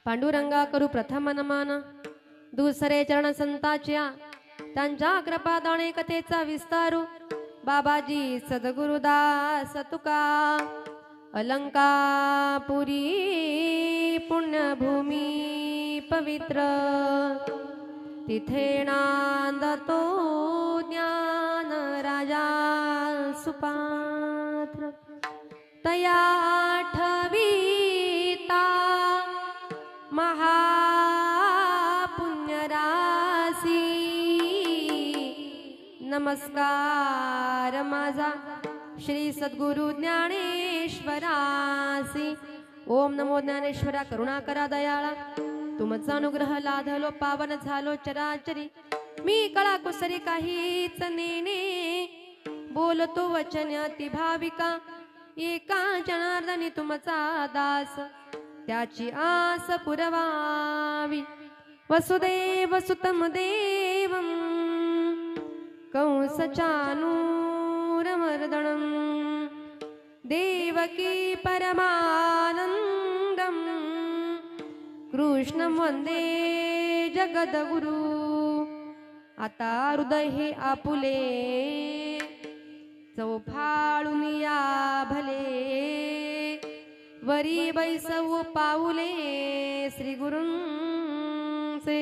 पांडुरंगा करू प्रथम नमन दुसरे चरण संताच्या त्यांच्या कृपादाने कथेचा विस्तारू बाबाजी सद्गुरुदास तुका अलंकापुरी पुण्यभूमी पवित्र तिथे नांदतो ज्ञान राजा सुपात्र तया ठविता महापुण्यरासी नमस्कार माझा श्री सद्गुरु ज्ञानेश्वरासी ओम नमो ज्ञानेश्वरा करुणा करा दयाळा तुमचा अनुग्रह लाधलो पावन झालो चराचरी मी कळा कुसरी काहीच नेने बोलतो वचन अति भाविका एका जनार्दनी तुमचा दास त्याची आस पुरवावी वसुदेव सुतम देवम कंस चानूरमर्दनम देवकी परमानंदम कृष्ण वंदे जगद्गुरु आता हृदय हे आपुले चौफाळून या भले वरी बैसव पाऊले श्री गुरूंचे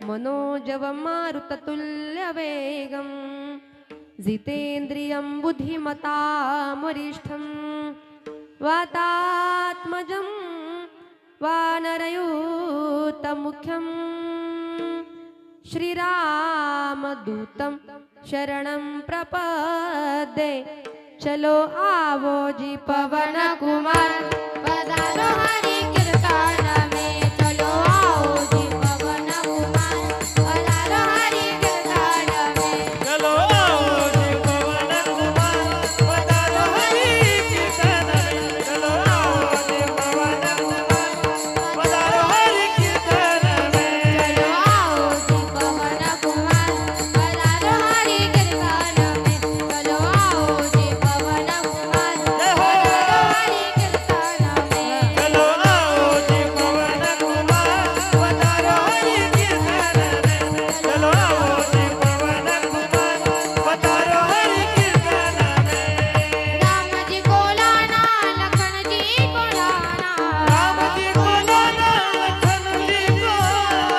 मनोजव मारुततुल्य वेगम जितेन्द्रियं बुद्धिमतामरिष्ठं वातात्मजं वानरयूतमुख्यं श्रीरामदूतं शरणं प्रपद्ये चलो आवो जी पवन कुमार पधारो हरि कीर्तन में चलो आओ जी पवन कुमार पधारो हरि कीर्तन में चलो आओ जी पवन कुमार पधारो हरि कीर्तन में चलो आओ जी पवन कुमार पधारो हरि कीर्तन में चलो आओ जी पवन कुमार पधारो हरि कीर्तन में चलो आओ जी पवन कुमार पधारो हरि कीर्तन में चलो आओ जी पवन कुमार पधारो हरि कीर्तन में चलो आओ जी पवन कुमार पधारो हरि कीर्तन में राम जी को लाना लखन जी को लाना राम जी को लाना लखन जी को लाना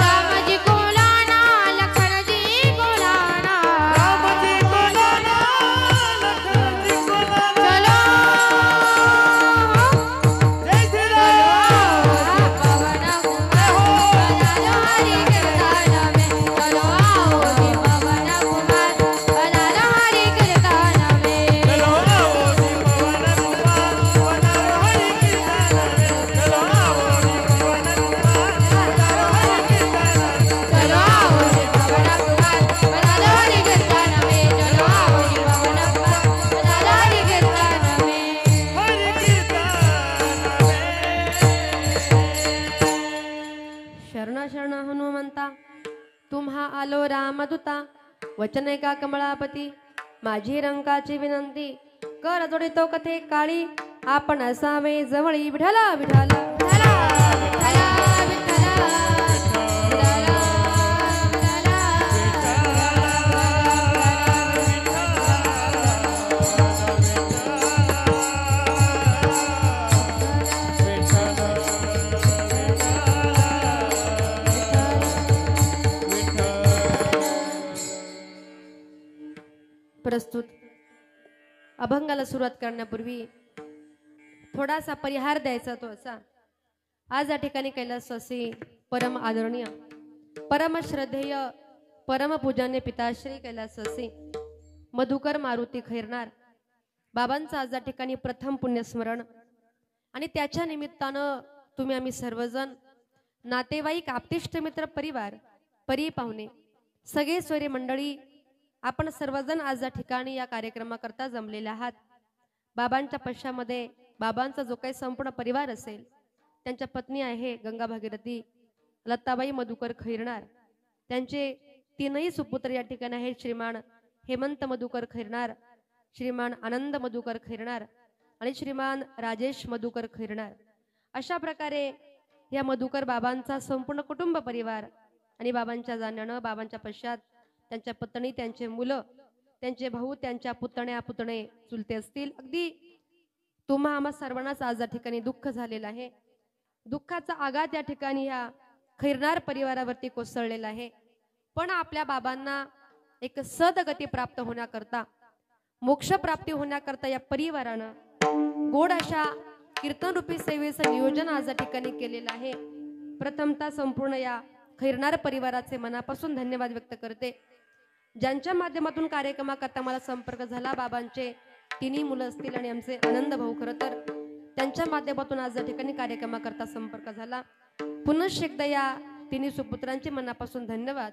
राम जी को लाना लखन जी को लाना राम जी को लाना लखन जी को लाना चलो जय श्री शरण हनुमंता तुम्हा आलो रामदूता वचन का कमळापती माझी रंकाची विनंती कर जोडितो कथे काळी आपण असावे जवळी विठला विठला विठला विठला प्रस्तुत अभंगाला सुरुवात करण्यापूर्वी थोडासा परिहार द्यायचा तो असा आज या ठिकाणी कैलासवासी परम आदरणीय परम श्रद्धेय परम पूजनीय पिताश्री कैलासवासी मधुकर मारुती खैरनार बाबांचं आज या ठिकाणी प्रथम पुण्यस्मरण आणि त्याच्या निमित्तानं तुम्ही आम्ही सर्वजण नातेवाईक आप्तेष्ट मित्र परिवार परी पाहुणे सगळे सोयरे मंडळी आपण सर्वजण आज या ठिकाणी या कार्यक्रमाकरता जमलेले आहात। बाबांच्या पश्चामध्ये बाबांचा जो काही संपूर्ण परिवार असेल त्यांच्या पत्नी आहे गंगा भागीरथी लताबाई मधुकर खैरनार त्यांचे तीनही सुपुत्र या ठिकाणी आहेत श्रीमान हेमंत मधुकर खैरनार श्रीमान आनंद मधुकर खैरनार आणि श्रीमान राजेश मधुकर खैरनार अशा प्रकारे या मधुकर बाबांचा संपूर्ण कुटुंब परिवार आणि बाबांच्या जाण्यानं बाबांच्या पश्चात त्यांच्या पत्नी, त्यांचे मुलं, त्यांचे भाऊ, त्यांच्या पुतण्या पुतणे चुलते असतील, अगदी तुम्हा आम्हा सर्वांनाच आज या ठिकाणी दुःख झालेलं आहे. दुःखाचा आघात या ठिकाणी या खैरनार परिवारावरती कोसळलेला आहे. पण आपल्या बाबांना एक सदगती प्राप्त होण्याकरता, मोक्ष प्राप्ती होण्याकरता या परिवारानं गोड अशा कीर्तन रूपी सेवेचं नियोजन आज या ठिकाणी केलेलं आहे. प्रथमतः संपूर्ण या खैरनार परिवाराचे मनापासून धन्यवाद व्यक्त करते. ज्यांच्या माध्यमातून कार्यक्रमाकरता मला संपर्क झाला, बाबांचे तिन्ही मुलं असतील आणि आमचे आनंद भाऊ, खरं तर त्यांच्या माध्यमातून आज या ठिकाणी कार्यक्रमाकरता संपर्क झाला. पुनश्च एकदा या तिन्ही सुपुत्रांचे मनापासून धन्यवाद.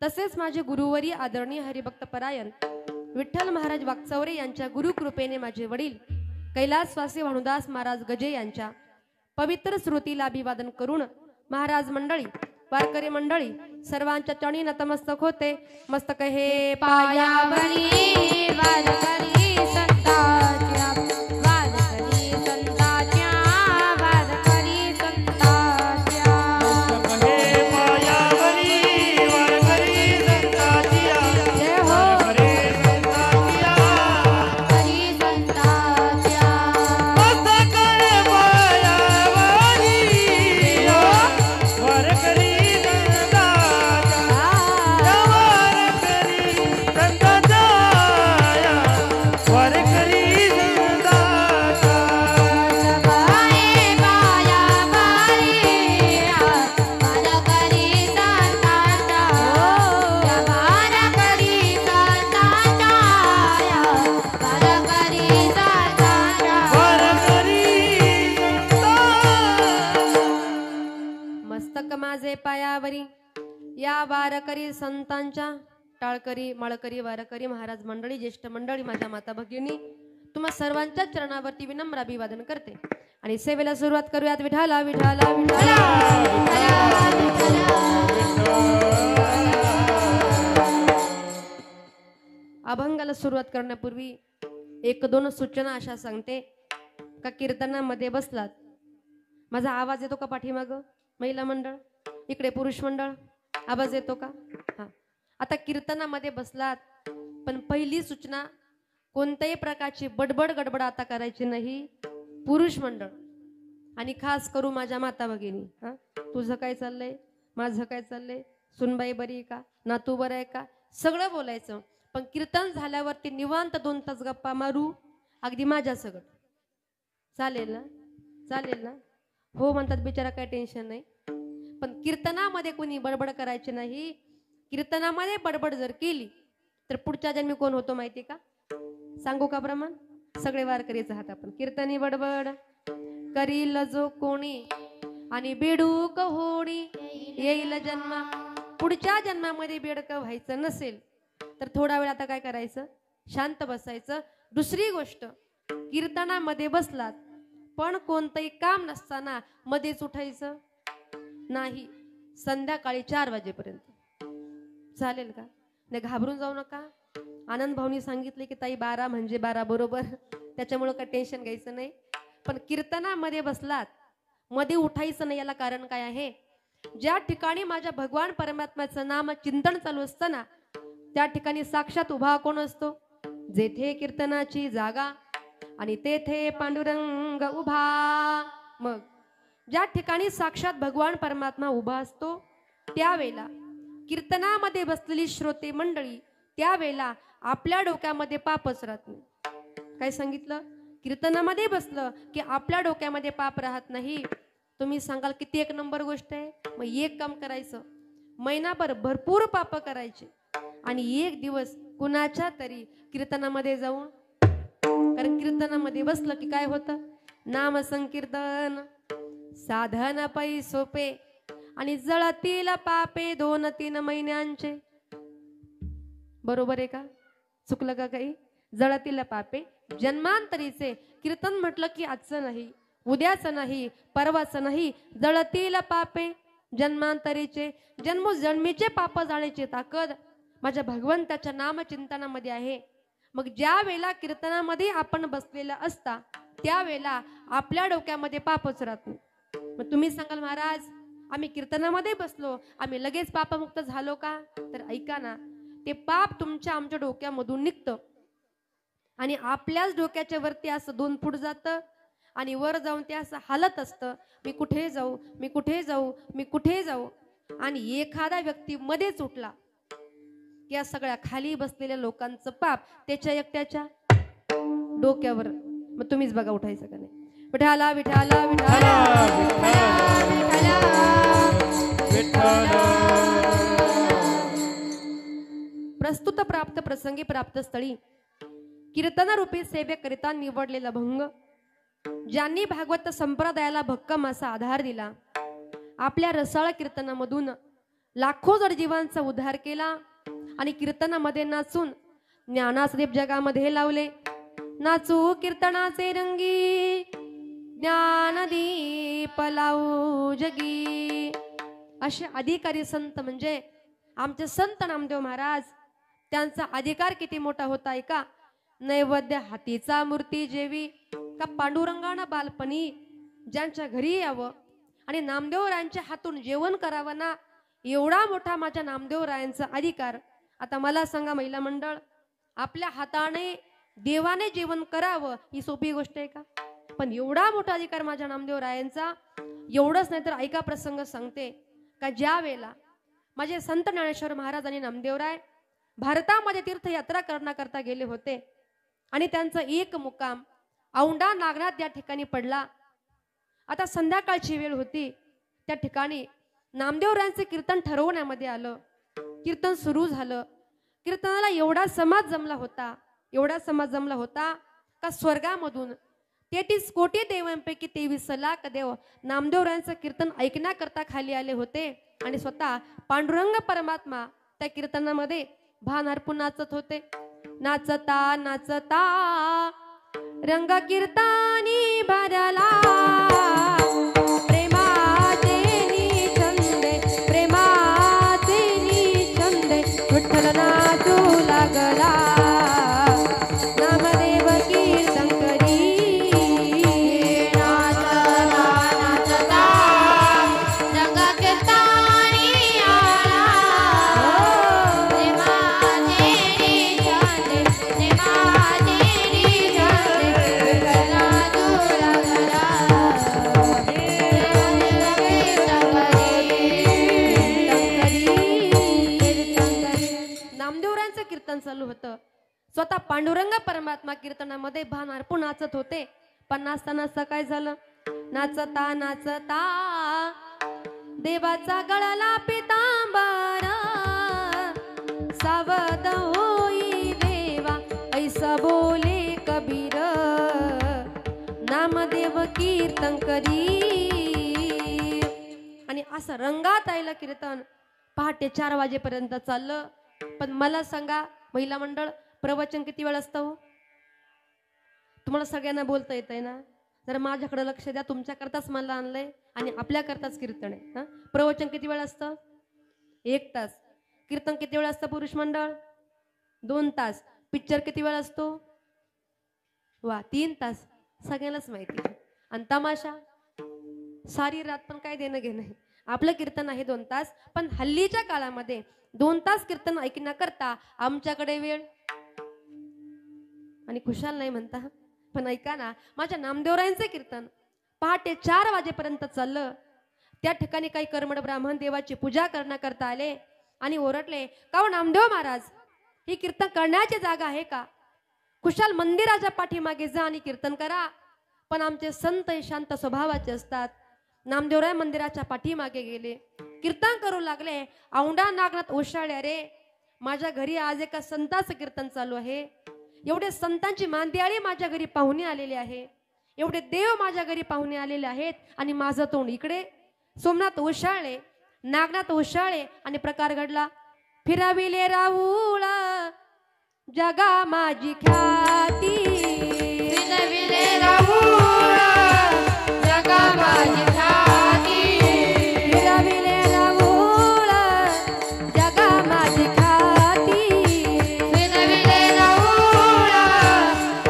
तसेच माझे गुरुवरी आदरणीय हरिभक्त परायण विठ्ठल महाराज वागचौरे यांच्या गुरुकृपेने माझे वडील कैलासवासी भानुदास महाराज गजे यांच्या पवित्र स्मृतीला अभिवादन करून महाराज मंडळी, वारकरी मंडळी सर्वांच्या चरणी नतमस्तक होते. मस्तक हे पायावरी वारकरी संतांच्या, वारकरी संतांच्या, वारकरी संतांच्या. मस्तक हे पायावरी वारकरी संतांच्या, जय हो वारकरी संतांच्या. हरी संतांच्या. मस्तक हे पायावरी वारकरी माझे पायावरी या वारकरी संतांच्या, टाळकरी, माळकरी, वारकरी महाराज मंडळी, ज्येष्ठ मंडळी, माझ्या माता भगिनी, तुम्हा सर्वांच्या चरणावरती विनम्र अभिवादन करते आणि सेवेला सुरुवात करूयात. विठाला विठाला विठाला. अभंगाला सुरुवात करण्यापूर्वी एक दोन सूचना अशा सांगते का कीर्तनामध्ये बसलात, माझा आवाज येतो का पाठीमाग? महिला मंडळ, इकडे पुरुष मंडळ, आवाज येतो का? हा. आता कीर्तनामध्ये बसलात, पण पहिली सूचना, कोणत्याही प्रकारची बडबड गडबड आता करायची नाही. पुरुष मंडळ आणि खास करू माझ्या माता भगिनी, हा, तुझं काय चाललंय, माझं काय चाललंय, सुनबाई बरी आहे का, नातू बरं आहे का, सगळं बोलायचं. पण कीर्तन झाल्यावरती निवांत 2 तास गप्पा मारू, अगदी माझ्या सगळं चालेल ना? चालेल ना? हो म्हणतात बिचारा, काय टेन्शन नाही. पण कीर्तनामध्ये कोणी बडबड करायची नाही. कीर्तनामध्ये बडबड जर केली तर पुढच्या जन्मी कोण होतो माहिती का? सांगू का प्रमाण? सगळे वारकरीच आहात आपण. कीर्तनी बडबड करील जो कोणी आणि बेडूक होणी येईल जन्मा. पुढच्या जन्मामध्ये बेडक व्हायचं नसेल तर थोडा वेळ आता काय करायचं? शांत बसायचं. दुसरी गोष्ट, कीर्तनामध्ये बसलात पण कोणतंही काम नसताना मध्येच उठायचं नाही. संध्याकाळी 4 वाजेपर्यंत चालेल का? नाही घाबरून जाऊ नका. आनंद भाऊनी सांगितले की ताई 12 म्हणजे 12 बरोबर, त्याच्यामुळे काय टेन्शन घ्यायचं नाही. पण कीर्तनामध्ये बसलात मध्ये उठायचं नाही. याला कारण काय आहे? ज्या ठिकाणी माझ्या भगवान परमात्म्याचं नाम चिंतन चालू असतं ना, त्या ठिकाणी साक्षात उभा कोण असतो? जेथे कीर्तनाची जागा आणि तेथे पांडुरंग उभा. मग ज्या ठिकाणी साक्षात भगवान परमात्मा उभा असतो त्यावेळेला कीर्तनामध्ये बसलेली श्रोते मंडळी, त्यावेळेला आपल्या डोक्यामध्ये पापच राहत नाही. काय सांगितलं? कीर्तनामध्ये बसलं की आपल्या डोक्यामध्ये पाप राहत नाही. तुम्ही सांगाल किती एक नंबर गोष्ट आहे. मग एक काम करायचं, महिनाभर भरपूर पाप करायचे आणि एक दिवस कुणाच्या तरी कीर्तनामध्ये जाऊन, कारण कीर्तनामध्ये बसलं की काय होतं? नाम संकीर्तन साधन पै सोपे आणि जळतील पापे 2-3 महिन्यांचे. बरोबर आहे का? चुकलं का काही? जळतील पापे जन्मांतरीचे. कीर्तन म्हटलं की आजचं नाही, उद्याचं नाही, परवाचं नाही. जळतील पापे जन्मांतरीचे. जन्मोजन्मीचे पाप जाण्याची ताकद माझ्या भगवंताच्या नामचिंतनामध्ये आहे. मग ज्या वेळेला कीर्तनामध्ये आपण बसलेला असता त्यावेळेला आपल्या डोक्यामध्ये पापच राहत नाही. मग तुम्ही सांगाल महाराज आम्ही कीर्तनामध्ये बसलो आम्ही लगेच पापमुक्त झालो का? तर ऐका ना, ते पाप तुमच्या आमच्या डोक्यामधून निघतं आणि आपल्याच डोक्याच्या वरती असं 2 फूट जातं आणि वर जाऊन ते असं हालत असतं, मी कुठे जाऊ, मी कुठे जाऊ, मी कुठे जाऊ. आणि एखादा व्यक्ती मध्येच उठला की या सगळ्या खाली बसलेल्या लोकांचं पाप त्याच्या एकट्याच्या डोक्यावर. मग तुम्हीच बघा उठायचं का नाही. विठाला विठाला विठाला प्रस्तुत प्राप्त प्रसंगी प्राप्त स्थळी कीर्तनरूपी सेवेकरिता निवडलेला भंग, ज्यांनी भागवत संप्रदायाला भक्कम असा आधार दिला, आपल्या रसाळ कीर्तनामधून लाखो जड जीवांचा उद्धार केला आणि कीर्तनामध्ये नाचून ज्ञानाचा दीप जगामध्ये लावले. नाचू कीर्तनाचे रंगी ज्ञानदीप लावू जगी. असे अधिकारी संत म्हणजे आमचे संत नामदेव महाराज. त्यांचा अधिकार किती मोठा होता ऐका. नैवेद्य हातीचा मूर्ती जेवी का पांडुरंगानं बालपणी ज्यांच्या घरी यावं आणि नामदेवरायांच्या हातून जेवण करावं ना, एवढा मोठा माझ्या नामदेवरायांचा अधिकार. आता मला सांगा महिला मंडळ, आपल्या हाताने देवाने जेवण करावं ही सोपी गोष्ट आहे का? पण एवढा मोठा अधिकार माझ्या नामदेवरायांचा. एवढंच नाही तर ऐका प्रसंग सांगते का ज्या वेळेला माझे संत ज्ञानेश्वर महाराज आणि नामदेवराय भारतामध्ये तीर्थयात्रा करण्याकरता गेले होते आणि त्यांचा एक मुक्काम औंढा नागनाथ या ठिकाणी पडला. आता संध्याकाळची वेळ होती. त्या ठिकाणी नामदेवरायांचे कीर्तन ठरवण्यामध्ये आलं. कीर्तन सुरू झालं. कीर्तनाला एवढा समाज जमला होता का स्वर्गामधून 33 कोटी देवांपैकी 23 लाख देव नामदेवरायांचं कीर्तन ऐकण्याकरता खाली आले होते आणि स्वतः पांडुरंग परमात्मा त्या कीर्तनामध्ये भान अर्पून नाचत होते. नाचता नाचता रंग कीर्तनी भरला, प्रेमाचे निछंदे, प्रेमाचे निछंदे विठ्ठल नाचू लागला. नामदेव कीर्तन करी नाचता नाचता रंग कीर्तनी आला, प्रेमाचे निछंदे, प्रेमाचे निछंदे विठ्ठल नाचू लागला. नामदेवरायांचं कीर्तन चालू होतं. स्वतः पांडुरंग परमात्मा कीर्तनामध्ये भान अर्पून नाचत होते. पण नाचता नाचता काय झालं? नाचता नाचता देवाचा गळाला पितांबर, सावध होई देवा ऐसा बोले कबीर. नामदेव कीर्तन करी. आणि असं रंगात आयलं कीर्तन. पहाटे 4 वाजेपर्यंत चाललं. पण मला सांगा महिला मंडळ, प्रवचन किती वेळ असतं हो? तुम्हाला सगळ्यांना बोलता येतंय ना? जरा माझ्याकडे लक्ष द्या. तुमच्याकरताच मला आणलंय आणि आपल्याकरताच कीर्तन आहे. प्रवचन किती वेळ असतं? 1 तास. कीर्तन किती वेळ असतं पुरुष मंडळ? 2 तास. पिक्चर किती वेळ असतो? वा 3 तास. सगळ्यांनाच माहिती. आणि तमाशा सारी रात पण काय देणं घेणं आहे. आपलं कीर्तन आहे 2 तास. पण हल्लीच्या काळामध्ये 2 तास कीर्तन ऐकण्याकरता आमच्याकडे वेळ आणि खुशाल नाही म्हणता. पण ऐका ना, माझ्या नामदेवरायांचे कीर्तन पहाटे 4 वाजेपर्यंत चाललं. त्या ठिकाणी काही कर्मठ ब्राह्मण देवाची पूजा करण्याकरता आले आणि ओरडले, का हो नामदेव महाराज, ही कीर्तन करण्याची जागा आहे का? खुशाल मंदिराच्या पाठीमागे जा आणि कीर्तन करा. पण आमचे संत शांत स्वभावाचे असतात. नामदेवराय मंदिराच्या पाठीमागे गेले, कीर्तन करू लागले. औंढा नागनाथ ओशाळ्या रे, माझ्या घरी आज एका संताचं कीर्तन चालू आहे. एवढे संतांची मांदियाळी माझ्या घरी पाहुणे आलेले आहे. एवढे देव माझ्या घरी पाहुणे आलेले आहेत आणि माझं तोंड इकडे. सोमनाथ ओशाळे, नागनाथ ओशाळे आणि प्रकार घडला. फिराविले राऊळ जगा माझी ख्याती, फिरविले राऊळ जगा माझी ख्याती, फिराविले राऊळ जगा माझी ख्याती, फिरविले राऊळ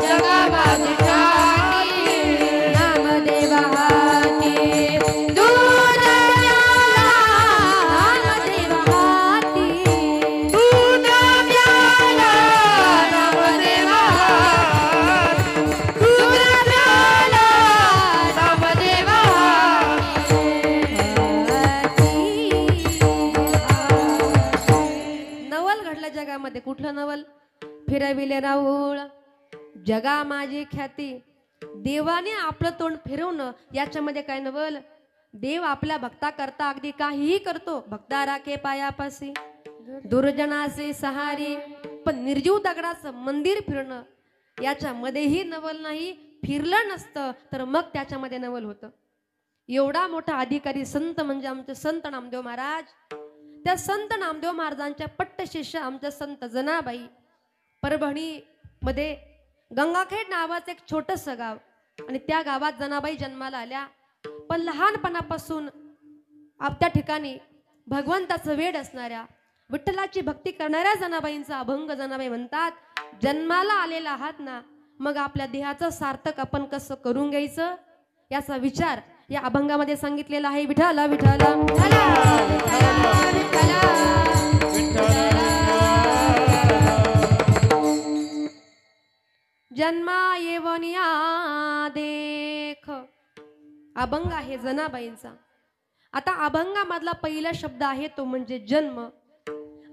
जगा माझी ख्याती. नामदेवा हाती कुठलं नवल? फिरविले राऊळ जगा माझी ख्याती. देवाने आपलं तोंड फिरवणं याच्यामध्ये काय नवल? देव आपल्या भक्ता करता अगदी काहीही करतो. भक्ता राखे पायापासी दुर्जनाचे सहारी. पण निर्जीव दगडाचं मंदिर फिरणं याच्यामध्येही नवल नाही. फिरलं नसतं तर मग त्याच्यामध्ये नवल होतं. एवढा मोठा अधिकारी संत म्हणजे आमचे संत नामदेव महाराज. त्या संत नामदेव महाराजांच्या पट्ट शिष्य आमच्या संत जनाबाई. परभणी मध्ये गंगाखेड नावाचं एक छोटस गाव आणि त्या गावात जनाबाई जन्माला आल्या. पण लहानपणापासून त्या ठिकाणी भगवंताचं वेड असणाऱ्या विठ्ठलाची भक्ती करणाऱ्या जनाबाईंचा अभंग जनाबाई म्हणतात. जन्माला आलेला आहात ना, मग आपल्या देहाचं सार्थक आपण कसं करून घ्यायचं याचा विचार या अभंगामध्ये सांगितलेला आहे. विठ्ठला विठ्ठला जन्मा येवनिया देख. अभंग आहे जनाबाईंचा. आता अभंगामधला पहिला शब्द आहे तो म्हणजे जन्म.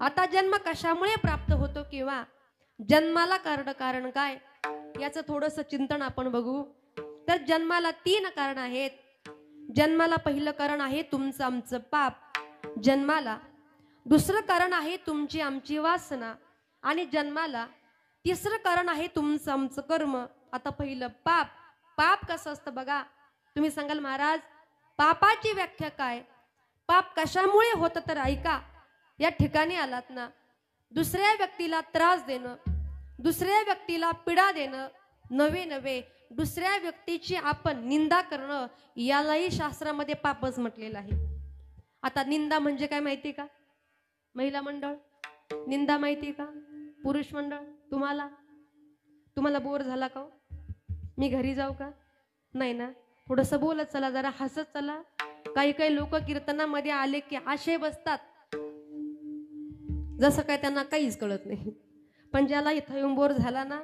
आता जन्म कशामुळे प्राप्त होतो किंवा जन्माला कारण काय याचं थोडंसं चिंतन आपण बघू. तर जन्माला 3 कारण आहेत. जन्माला पहिलं कारण आहे तुमचं आमचं पाप. जन्माला दुसरं कारण आहे तुमची आमची वासना. आणि जन्माला तिसरं कारण आहे तुमचं आमचं कर्म. आता पहिलं पाप. पाप कसं असतं बघा. तुम्ही सांगाल महाराज पापाची व्याख्या काय? पाप कशामुळे होतं तर ऐका. या ठिकाणी आलात ना, दुसऱ्या व्यक्तीला त्रास देणं, दुसऱ्या व्यक्तीला पीडा देणं, नवे दुसऱ्या व्यक्तीची आपण निंदा करणं यालाही शास्त्रामध्ये पापच म्हटलेलं आहे. आता निंदा म्हणजे काय माहिती का? महिला मंडळ निंदा माहिती का? पुरुष मंडळ तुम्हाला बोर झाला का? मी घरी जाऊ का? नाही ना, थोडंसं बोलत चला, जरा हसत चला. काही लोक कीर्तनामध्ये आले की आशे बसतात जसं काय त्यांना काहीच कळत नाही. पण ज्याला इथं येऊन बोर झाला ना,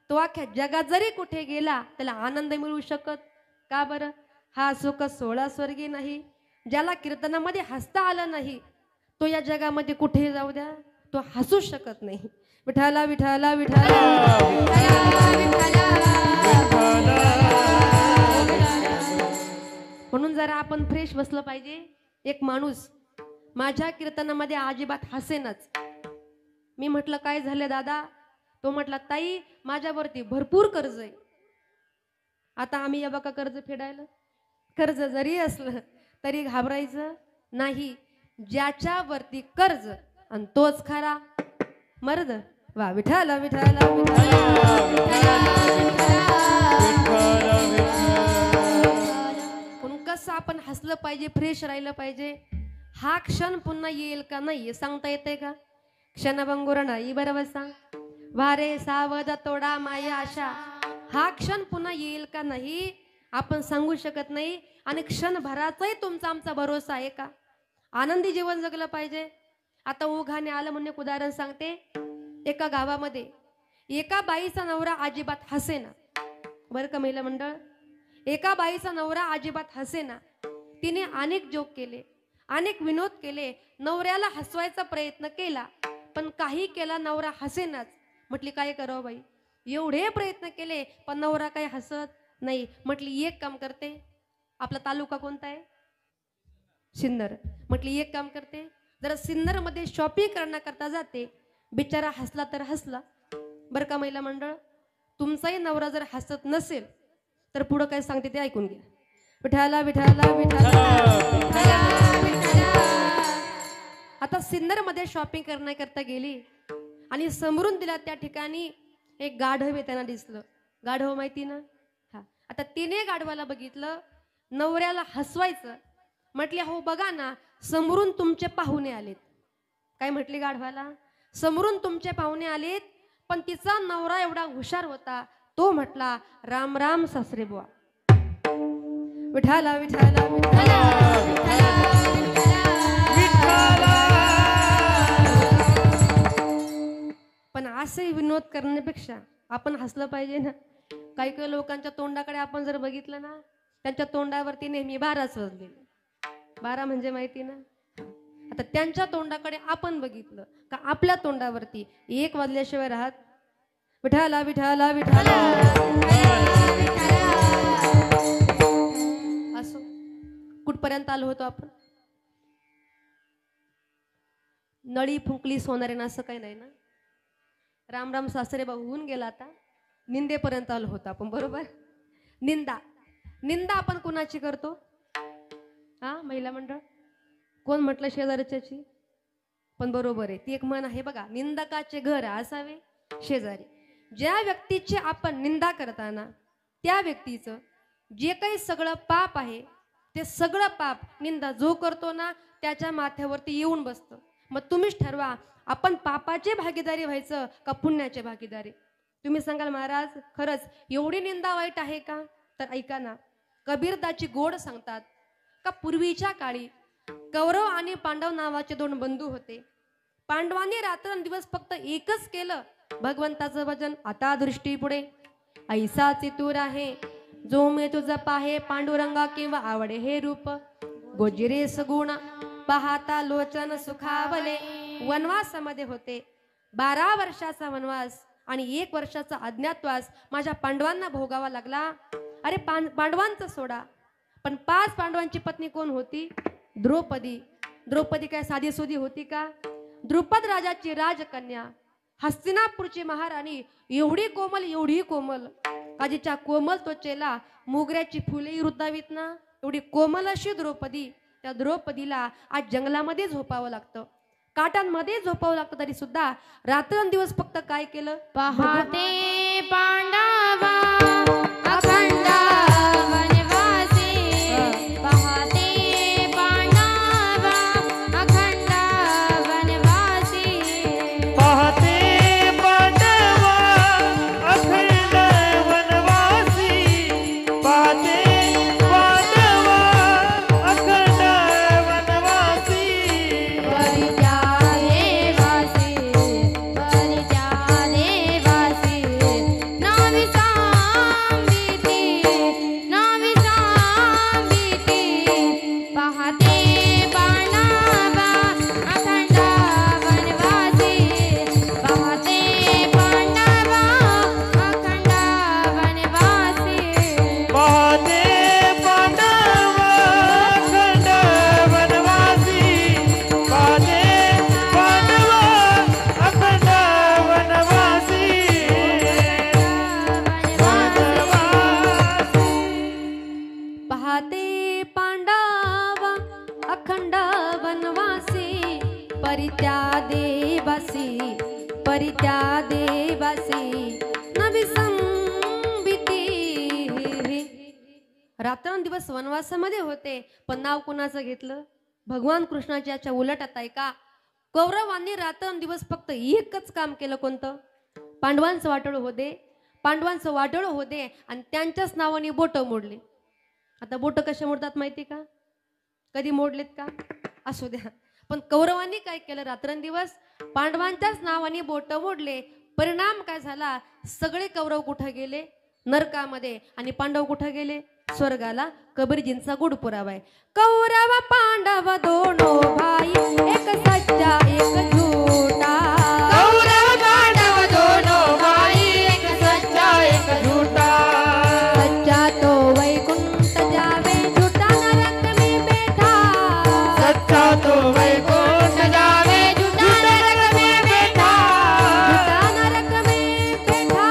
तो अख्ख्या जगात जरी कुठे गेला त्याला आनंद मिळू शकत का बरं? हा सुख सोळा स्वर्गी नाही. ज्याला कीर्तनामध्ये हसता आलं नाही तो या जगामध्ये कुठे जाऊ द्या, तो हसू शकत नाही. विठ्ठला विठ्ठला विठ्ठला म्हणून जरा आपण फ्रेश बसलं पाहिजे. एक माणूस माझ्या कीर्तनामध्ये अजिबात हसेनच. मी म्हटलं काय झालं दादा? तो म्हटला ताई माझ्यावरती भरपूर कर्ज आहे. आता आम्ही या बघा कर्ज फेडायला. कर्ज जरी असलं तरी घाबरायचं नाही. ज्याच्यावरती कर्ज आणि तोच खरा मर्द. वा विठ्ठला विठ्ठला म्हणून कसं आपण हसलं पाहिजे, फ्रेश राहिलं पाहिजे. हा क्षण पुन्हा येईल का नाही सांगता येते का? क्षणभंगुर नाही बरोबर सांग. वारे सावध तोडा माया आशा. हा क्षण पुन्हा येईल का नाही आपण सांगू शकत नाही. आणि क्षणभराचाही तुमचा आमचा भरोसा आहे का? आनंदी जीवन जगलं पाहिजे. आता ओघाने आलं म्हणून एक उदाहरण सांगते. एका गावामध्ये एका बाईचा नवरा अजिबात हसेना. बरं का महिला मंडळ, एका बाईचा नवरा अजिबात हसेना. तिने अनेक जोक केले, अनेक विनोद केले, नवऱ्याला हसवायचा प्रयत्न केला, पण काही केला नवरा हसेनाच. म्हटली काय करावं बाई, एवढे प्रयत्न केले पण नवरा काय हसत नाही. म्हटली एक काम करते. आपला तालुका कोणता आहे? सिन्नर. म्हटली एक काम करते, जरा सिन्नर मध्ये शॉपिंग करण्याकरता जाते. बिचारा हसला तर हसला. बरं का महिला मंडळ, तुमचाही नवरा जर हसत नसेल तर पुढं काय सांगते ते ऐकून घ्या. विठ्ठला विठ्ठला विठ्ठला. आता सिन्नर मध्ये शॉपिंग करण्याकरता गेली आणि समोरून दिला त्या ठिकाणी एक गाढव त्यांना दिसलं. गाढव माहिती ना? हा. आता तिने गाढवाला बघितलं, नवऱ्याला हसवायचं. म्हटले हो बघा ना, समोरून तुमचे पाहुणे आलेत. काय म्हटली गाढवाला? समोरून तुमचे पाहुणे आलेत. पण तिचा नवरा एवढा हुशार होता, तो म्हटला राम राम सासरे बुवा. विठ्ठला विठ्ठला पण असे विनोद करण्यापेक्षा आपण हसलं पाहिजे ना. काही लोकांच्या तोंडाकडे आपण जर बघितलं ना, त्यांच्या तोंडावरती नेहमी 12च वाजलेले. 12 म्हणजे माहिती ना? आता त्यांच्या तोंडाकडे आपण बघितलं का आपल्या तोंडावरती एक वाजल्याशिवाय राहत विठाला विठाला विठाला असो कुठपर्यंत आलो होतो आपण नळी फुंकली सोनारेनं असं काही नाही ना राम राम सासरे भाऊ होऊन गेला आता निंदेपर्यंत आलो होतो आपण बरोबर निंदा निंदा आपण कुणाची करतो हा महिला मंडळ कोण म्हटलं शेजारच्याची पण बरोबर आहे ती एक म्हण आहे बघा निंदकाचे घर असावे शेजारी ज्या व्यक्तीची आपण निंदा करताना त्या व्यक्तीचं जे काही सगळं पाप आहे ते सगळं पाप निंदा जो करतो ना त्याच्या माथ्यावरती येऊन बसतं मग तुम्हीच ठरवा आपण पापाचे भागीदारी व्हायचं का पुण्याचे भागीदारी तुम्ही सांगाल महाराज खरंच एवढी निंदा वाईट आहे का तर ऐका ना कबीरदाची गोड सांगतात का पूर्वीच्या काळी कौरव आणि पांडव नावाचे दोन बंधू होते पांडवांनी रात्रंदिवस फक्त एकच केलं भगवंताचं भजन आता दृष्टी पुढे ऐसा चितूर आहे जो मी तुझं पाहे पांडुरंगा किंवा आवडे हे रूप गोजिरे सगुण पाहता लोचन सुखावले वनवासामध्ये होते 12 वर्षाचा वनवास आणि 1 वर्षाचा अज्ञातवास माझ्या पांडवांना भोगावा लागला अरे पांडवांचं सोडा पण 5 पांडवांची पत्नी कोण होती द्रौपदी द्रौपदी काय साधी सुधी होती का द्रुपद राजाची राजकन्या हस्तिनापूरची महाराणी एवढी कोमल काजीच्या कोमल त्वचेला मोगऱ्याची फुले रुतावीत ना एवढी कोमल अशी द्रौपदी त्या द्रौपदीला आज जंगलामध्ये झोपावं लागतं काटांमध्ये झोपावं लागतं तरी सुद्धा रात्रंदिवस फक्त काय केलं पाहते पांडवा अखंड वनवासी पाहते पांडवा अखंड वनवासी पाहते पांडवा अखंड वनवासी पाहते पांडवा अखंड वनवासी परित्यागे वासी नावी सांबिती पाहते पांडवा अखंड वनवासी पाहते पांडवा अखंड वनवासी पाहते पांडवा अखंड वनवासी पाहते पांडवा अखंड वनवासी पाहते पांडवा अखंड वनवासी परित्या देवासी नवी संबिती रात्रंदिवस वनवासामध्ये होते पण नाव कुणाचं घेतलं भगवान कृष्णाच्या याच्या उलट आता का कौरवांनी रात्रंदिवस फक्त एकच काम केलं कोणतं पांडवांचं वाटोळ होते आणि त्यांच्याच नावाने बोट मोडले आता बोट कसे मोडतात माहिती का कधी मोडलेत का असू द्या पण कौरवांनी काय केलं रात्रंदिवस पांडवांच्याच नावाने बोट मोडले परिणाम काय झाला सगळे कौरव कुठे गेले नरकामध्ये आणि पांडव कुठे गेले स्वर्गाला कबीरजींचा गुड पुरावा आहे कौरव पांडव दोनो भाई एक सच्चा एक झूठा कौरव पांडव दोनों भाई एक सच्चा एक झूठा सच्चा तो वैकुंठ जावे झूठा नरक में बैठा सच्चा तो वैकुंठ जावे झूठा नरक में बैठा झूठा नरक में बैठा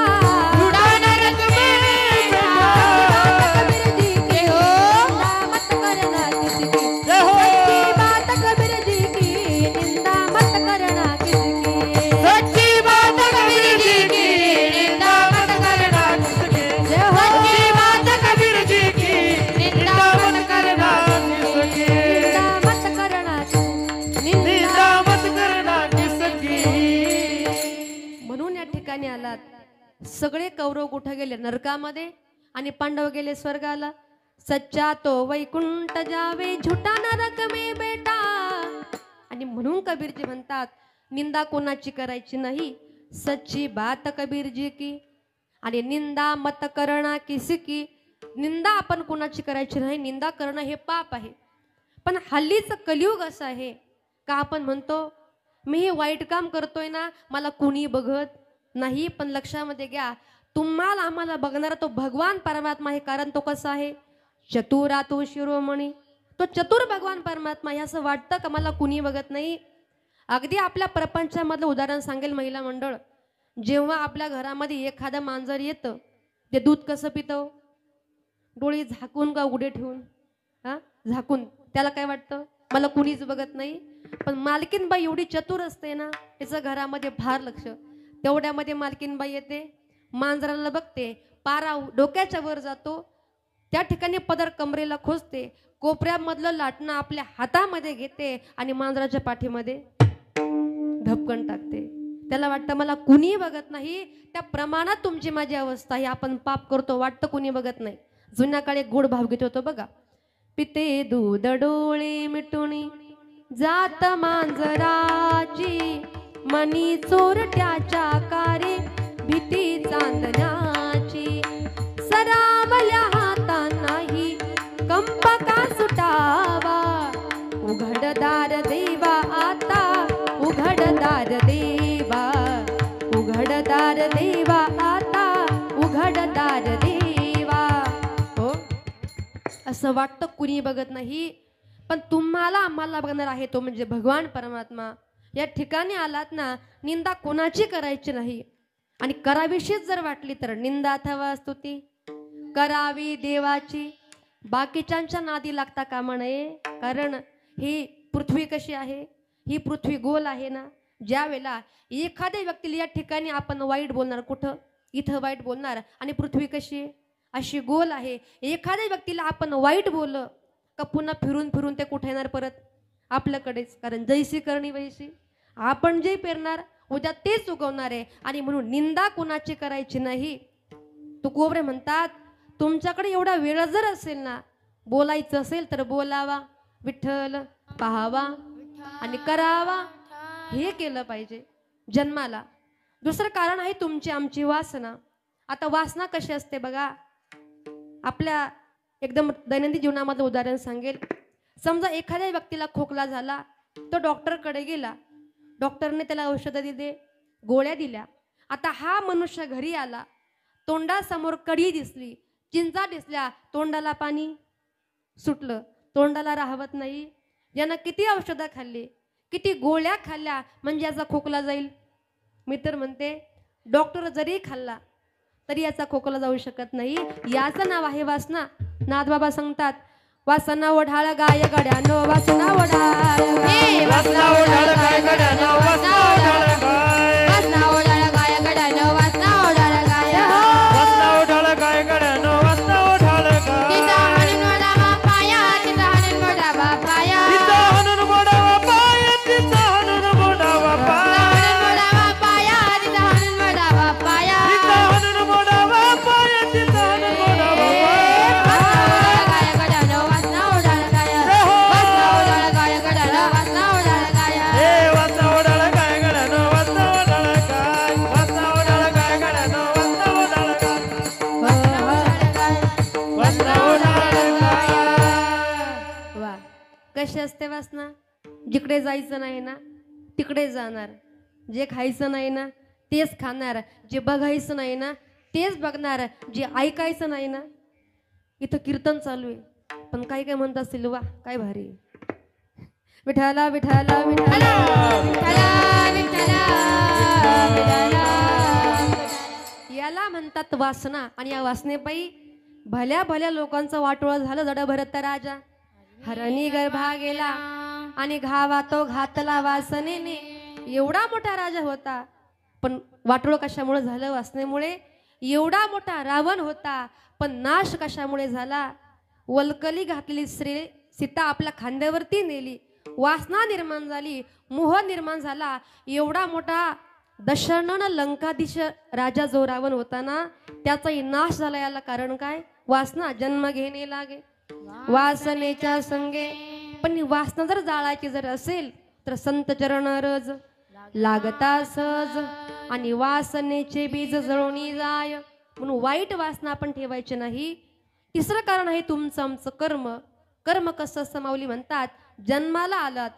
झूठा नरक में बैठा कबीर जी की हो मत करना किसी की जय हो सच्ची बात कबीर जी की निंदा मत करना किसी की सच्ची बात कबीर जी की निंदा मत करना किसकी जय हो सच्ची बात कबीर जी की निंदा मत करना किसकी निंदा मत करना निंदा निंदा मत करना किसकी म्हणून या ठिकाणी आलात सगळे कौरव कुठे गेले नरकामध्ये आणि पांडव गेले स्वर्गाला सच्चा तो वैकुंठ जावे झुटा नरक में बेटा आणि म्हणून कबीरजी म्हणतात निंदा कोणाची करायची नाही सच्ची बात कबीरजी की आणि निंदा मत करणा किसी की निंदा आपण कोणाची करायची नाही निंदा करणं हे पाप आहे पण हल्लीचं कलियुग असं आहे का आपण म्हणतो मी हे वाईट काम करतोय ना, मला कुणी बघत नाही. पण लक्षामध्ये घ्या, तुम्हाला आम्हाला बघणारा तो भगवान परमात्मा आहे. कारण तो कसा आहे? चतुरा तो शिरोमणी. तो चतुर भगवान परमात्मा. हे असं वाटतं का मला कुणी बघत नाही? अगदी आपल्या प्रपंचामधलं उदाहरण सांगेल महिला मंडळ. जेव्हा आपल्या घरामध्ये एखादं मांजर येतं, ते दूध कसं पितं? डोळे झाकून का उघडे ठेवून? झाकून. त्याला काय वाटतं? मला कुणीच बघत नाही. पण मालकीनबाई एवढी चतुर असते ना, तिचं घरामध्ये फार लक्ष. तेवढ्यामध्ये मालकीनबाई येते, मांजराला बघते, पारा डोक्याच्या वर जातो, त्या ठिकाणी पदर कमरेला खोचते, कोपऱ्यामधलं लाटणं आपल्या हातामध्ये घेते आणि मांजराच्या पाठीमध्ये धपकन टाकते. त्याला वाटतं मला कुणी बघत नाही. त्या प्रमाणात तुमची माझी अवस्था आहे. आपण पाप करतो, वाटतं कुणी बघत नाही. जुन्या काळी एक गोड भावगीत होतं बघा. पिते दूध डोळे मिटुनी जात मांजराची, मनी चोरट्याच्या कारे भीती चांदण्याची, सरावल्या हातांनाही कंप का सुटावा, उघडदार देवा आता, उघडदार देवा, उघडदार देवा आता, उघडदार देवा. हो, असं वाटतं कुणी बघत नाही. पण तुम्हाला आम्हाला बघणार आहे तो म्हणजे भगवान परमात्मा. या ठिकाणी आलात ना, निंदा कोणाची करायची नाही. आणि करावीशीच जर वाटली तर निंदा अथवा स्तुती करावी देवाची. बाकीच्यांच्या नादी लागता कामा नये. कारण ही पृथ्वी कशी आहे? ही पृथ्वी गोल आहे ना. ज्या वेळेला एखाद्या व्यक्तीला या ठिकाणी आपण वाईट बोलणार, कुठं? इथं वाईट बोलणार. आणि पृथ्वी कशी आहे? अशी गोल आहे. एखाद्या व्यक्तीला आपण वाईट बोललं का पुन्हा फिरून फिरून ते कुठे येणार? परत आपल्याकडेच. कारण जैसी करणी वैसी. आपण जे पेरणार उद्या तेच उगवणार आहे. आणि म्हणून निंदा कुणाची करायची नाही. तुकोबरे म्हणतात, तुमच्याकडे एवढा वेळ जर असेल ना, बोलायचं असेल तर बोलावा, विठ्ठल पाहावा आणि करावा, हे केलं पाहिजे जन्माला. दुसरं कारण आहे तुमची आमची वासना. आता वासना कशी असते बघा. आपल्या एकदम दैनंदिन जीवनामधलं उदाहरण सांगेल. समजा एखाद्या व्यक्तीला खोकला झाला, तो डॉक्टरकडे गेला. डॉक्टरने त्याला औषधं दिले, गोळ्या दिल्या. आता हा मनुष्य घरी आला, तोंडासमोर कढी दिसली, चिंचा दिसल्या, तोंडाला पाणी सुटलं, तोंडाला राहवत नाही. यानं किती औषधं खाल्ली, किती गोळ्या खाल्ल्या म्हणजे याचा खोकला जाईल? मी तर म्हणते डॉक्टर जरी खाल्ला तरी याचा खोकला जाऊ शकत नाही. याचं नाव आहे वासना. नाथबाबा सांगतात, वासना ओढाळ गाय गड्यानो, वासना ओढाळ गाय, वासना ओढाळ गाय गड्यानो, वासना ओढाळ गाय, वासना ओढाळ गाय गड्यानो, वासना ओढाळ गाय, वासना ओढाळ गाय गड्यानो, वासना ओढाळ गाय. तिचा हाणून मोडावा पाया, तिचा हाणून मोडावा पाया, तिचा हाणून मोडावा पाय, तिचा हाणून मोडावा पाय, मोडावा पाया, तिचा हाणून मोडावा पाया, तिचा हाणून मोडावा पाय, तिचा हाणून मोडावा पाय. गाय गड्यानो, वासना ओढाळ गाय, वासना ओढाळ गाय गड्यानो, वासना ओढाळ गाय, ए वासना ओढाळ गाय गड्यानो, वासना ओढाळ गाय, वासना ओढाळ गाय गड्यानो, वासना ओढाळ गाय, वासना ओढाळ गाय. वा, कशी असते वासना? जिकडे जायचं नाही ना तिकडे जाणार, जे खायचं नाही ना तेच खाणार, जे बघायचं नाही ना तेच बघणार, जे ऐकायचं नाही ना. इथं कीर्तन चालू आहे पण काही काय म्हणत असतील, वा काय भारी. विठाला विठाला विठाला, याला म्हणतात वासना. आणि या वासनेपायी भल्या भल्या लोकांचा वाटोळा झालं. जड भरत राजा हरणी गर्भा गेला आणि घावा तो घातला वासनेने. एवढा मोठा राजा होता पण वाटोळ कशामुळे झालं? वासनेमुळे. एवढा मोठा रावण होता पण नाश कशामुळे झाला? वल्कली घातलेली स्त्री सीता आपल्या खांद्यावरती नेली, वासना निर्माण झाली, मोह निर्माण झाला. एवढा मोठा दशरथन लंकाधीश राजा जो रावण होता ना, त्याचाही नाश झाला. याला कारण काय? वासना. जन्म घेणे लागे वासनेच्या संगे. पण वासना जर जाळायची जर असेल तर संत चरण रज लागता सहज, आणि वासनेचे बीज जळून जाय. म्हणून वाईट वासना आपण ठेवायची नाही. तिसरं कारण आहे तुमचं आमचं कर्म. कर्म कसं असतं माऊली म्हणतात, जन्माला आलात,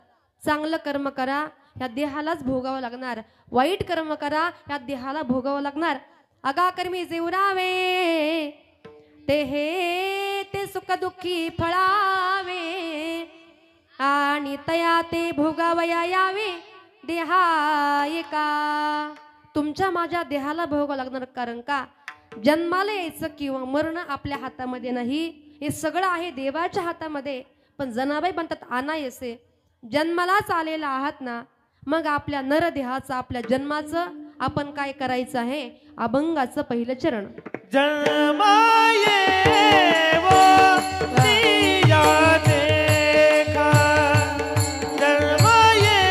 चांगलं कर्म करा, ह्या देहालाच भोगावं लागणार. वाईट कर्म करा, ह्या देहाला भोगावं लागणार. अगाकर्मी जेवरावे ते सुख दुःखी फळावे, आणि तया ते भोगावया यावे देहा एका. तुमच्या माझ्या देहाला भोगावं लागणार. कारण का जन्माला यायचं किंवा मरण आपल्या हातामध्ये नाही, हे सगळं आहे देवाच्या हातामध्ये. पण जनाबाई म्हणतात अनायसे, जन्मालाच आलेला आहात ना, मग आपल्या नरदेहाचं आपल्या जन्माचं आपण काय करायचं आहे. अभंगाचं पहिलं चरण. जन्माये वो निया देखा, जन्माये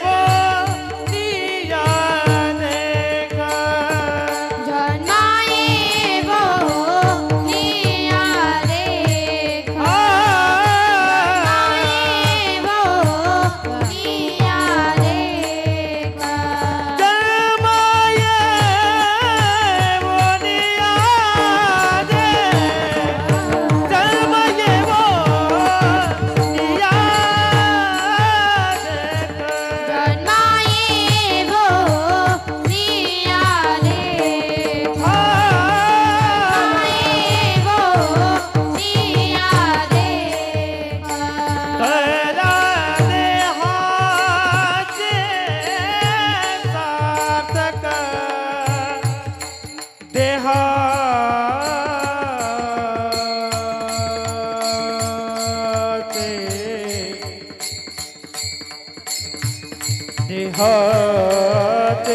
वो निया देखा, जन्माये वो निया देखा, जन्माये वो निया देखा, जन्माये वो निया देहाते देहाते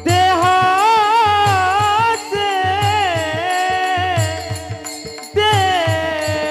देहा देहाते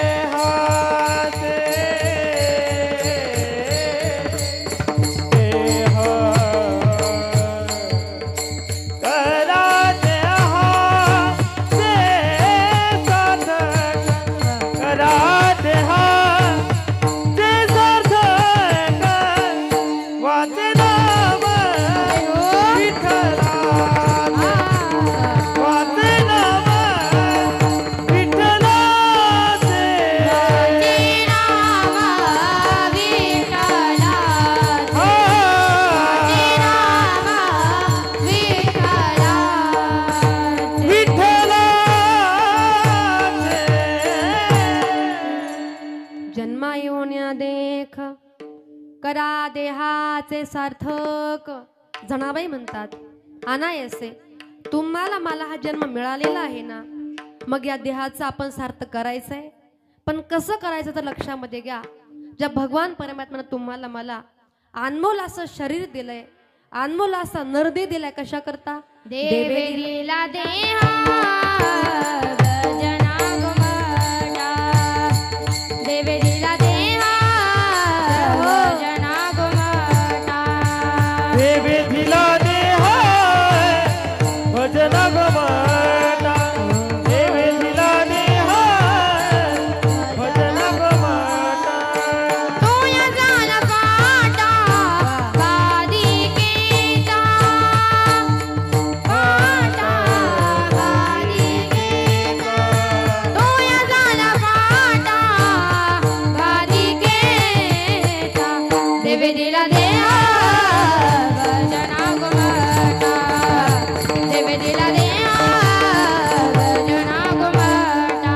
जन्मा येऊन्या देख करा देहाचे सार्थक. जनाबाई म्हणतात अनायसे, तुम्हाला मला हा जन्म मिळालेला आहे ना, मग या देहाचं आपण सार्थक करायचंय. पण कसं करायचं तर लक्षामध्ये घ्या, ज्या भगवान परमात्म्यानं तुम्हाला मला अनमोल असं शरीर दिलंय, अनमोल असा नरदेह दिलाय, कशा करता? देवेलीला देहा गजना गुमटा, देवेलीला देहा गजना गुमटा, देवेलीला देहा भजना गमटा, देवेलीला देहा भजना गमटा. तो या झाला पाटा गादिकेचा, पाटा गादिकेचा, तो या झाला पाटा गादिकेचा, देवेलीला देहा भजना गुमटा, देवेलीला देहा भजना गुमटा.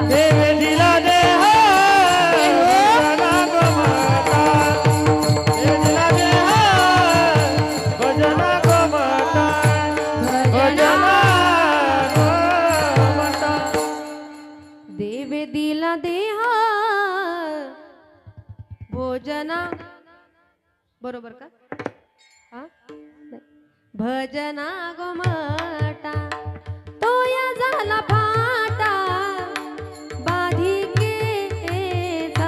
देवेलीला देहा भजना गमटा, देवेलीला देहा भजना गमटा, भजना गमटा. देवे दिला देहा भोजना, बरोबर का? हा? नाही. भजना गोमटा, तो या झाला फाटा बाधिकेचा,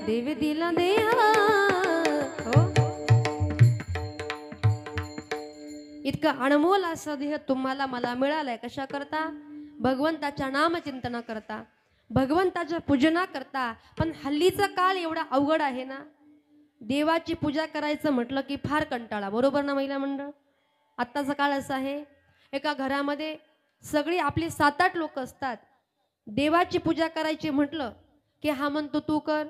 देवे दिला देहा. हो, इतकं अनमोल असं देह तुम्हाला मला मिळालंय कशा करता? भगवंताच्या नामचिंतना करता, भगवंताच्या पूजना करता. पण हल्लीचा काळ एवढा अवघड आहे ना, देवाची पूजा करायचं म्हटलं की फार कंटाळा. बरोबर ना महिला मंडळ? आत्ताचा काळ असा आहे, एका घरामध्ये सगळी आपली 7-8 लोक असतात. देवाची पूजा करायची म्हटलं की हा म्हणतो तू कर,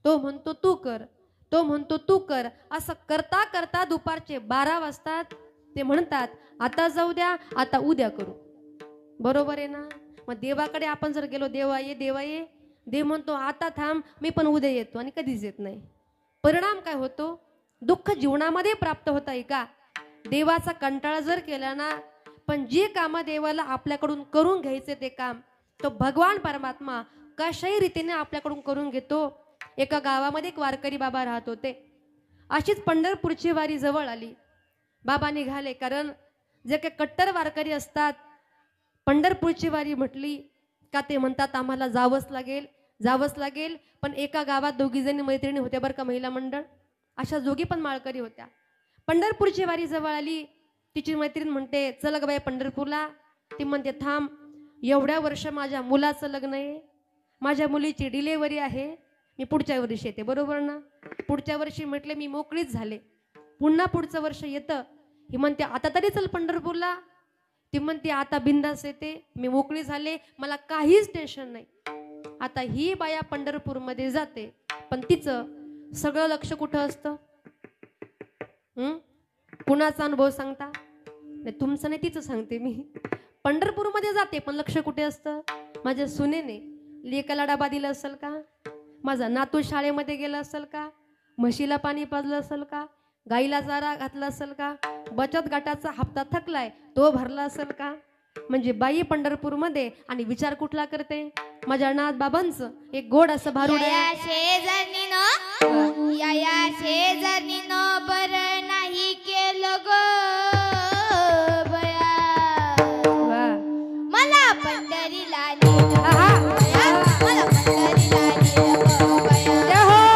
तो म्हणतो तू कर, तो म्हणतो तू कर. असं करता करता दुपारचे 12 वाजतात. ते म्हणतात आता जाऊ द्या, आता उद्या करू. बरोबर आहे ना? मग देवाकडे आपण जर गेलो, देवा ये देवा ये, देव म्हणतो आता थांब, मी पण उद्या येतो, आणि कधीच येत नाही. परिणाम काय होतो? दुःख जीवनामध्ये प्राप्त होत आहे का? देवाचा कंटाळा जर केला ना, पण जे काम देवाला आपल्याकडून करून घ्यायचे ते काम तो भगवान परमात्मा कशाही रीतीने आपल्याकडून करून घेतो. एका गावामध्ये एक वारकरी बाबा राहत होते. अशीच पंढरपूरची वारी जवळ आली. बाबा निघाले, कारण जे काही कट्टर वारकरी असतात, पंढरपूरची वारी म्हटली का ते म्हणतात आम्हाला जावंच लागेल, जावंच लागेल. पण एका गावात 2 जणी मैत्रिणी होत्या बरं का महिला मंडळ, अशा जोगी पण माळकरी होत्या. पंढरपूरची वारी जवळ आली. तिची मैत्रीण म्हणते चल ग बाई पंढरपूरला. ती म्हणते थांब, एवढ्या वर्ष माझ्या मुलाचं लग्न आहे, माझ्या मुलीची डिलेवरी आहे, मी पुढच्या वर्षी येते. बरोबर ना? पुढच्या वर्षी म्हटले मी मोकळीच झाले, पुन्हा पुढचं वर्ष येतं. ही म्हणते आता तरी चल पंढरपूरला. ती म्हणते आता बिंदास येते, मी मोकळी झाले, मला काहीच टेन्शन नाही. आता ही बाया पंढरपूरमध्ये जाते, पण तिचं सगळं लक्ष कुठं असतं? कुणाचा अनुभव सांगता? नाही तुमचं नाही, तिचं सांगते मी. पंढरपूरमध्ये जाते पण लक्ष कुठे असतं? माझ्या सुनेने लेकाला डबा दिला असेल का? माझा नातू शाळेमध्ये गेला असेल का? म्हशीला पाणी पाजलं असेल का? गाईला चारा घातला असेल का? बचत गटाचा हप्ता थकलाय तो भरला असेल का? म्हणजे बाई पंढरपूरमध्ये, आणि विचार कुठला करते? माझ्या नाथ बाबांचं एक गोड असं भारूड आहे. शेजारीनं बरं नाही केलं गो बया, मला पंढरीला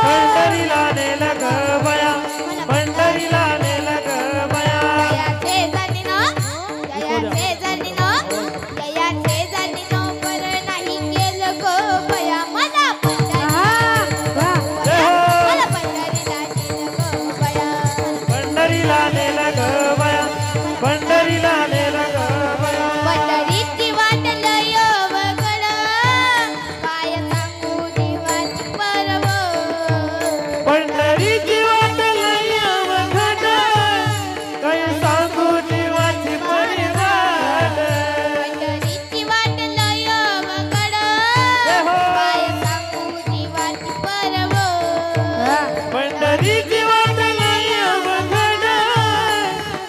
पंढरीला नेलं ग बया, पंढरीला नेलं ग बया. पंढरीला नेलं ग बया, पंढरीला नेलं ग बया. पंढरीची वाट लय वगळ, काय सांगू देवाची परव. पंढरीची वाट लय अवघड, काय सांगू देवाची परिवार. पंढरीची वाट लय वगळ, काय सांगू देवाची परव. पंढरीची वाट लय अवघड,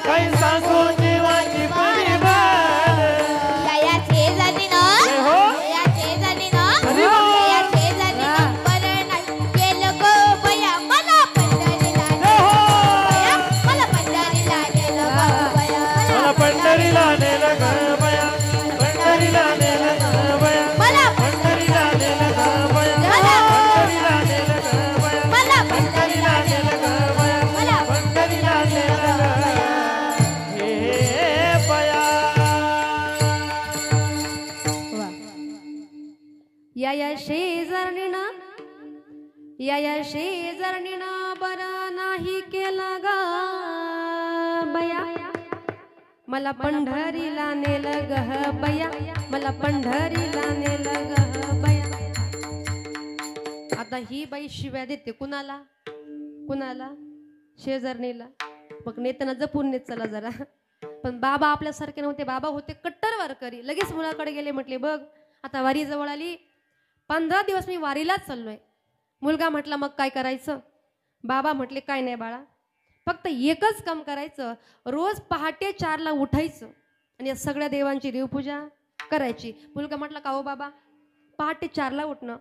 काय सांगू देवाची परिवार. या शेजारीनं, या शेजारीनं, या शेजारीनं बरं नाही केलं गो बया, मला पंढरीला नेलं गो बया, मला पंढरीला नेलं गो बया. मला पंढरीला नेलं ग बया, पंढरीला नेलं ग बया, मला पंढरीला नेलं ग बया, पंढरीला नेलं ग बया, मला पंढरीला नेलं ग बया, मला पंढरीला नेलं ग हे बया. या शेजारणीनं, या शेजारणीनं बरं नाही केलं ग बया, मला पंढरीला नेलं ग बया, मला पंढरीला नेलं ग बया. आता ही बाई शिव्या देते कुणाला? कुणाला? शेजारणीला. मग नेताना जपून नेत चला जरा. पण बाबा आपल्यासारखे नव्हते. बाबा होते कट्टर वारकरी. लगेच मुलाकडे गेले, म्हटले बघ आता वारी जवळ आली, 15 दिवस मी वारीलाच चाललोय. मुलगा म्हटला मग काय करायचं? बाबा म्हटले काय नाही बाळा, फक्त एकच काम करायचं, रोज पहाटे 4ला उठायचं आणि या सगळ्या देवांची देवपूजा करायची. मुलगा म्हटला का हो बाबा, पहाटे 4ला उठणं,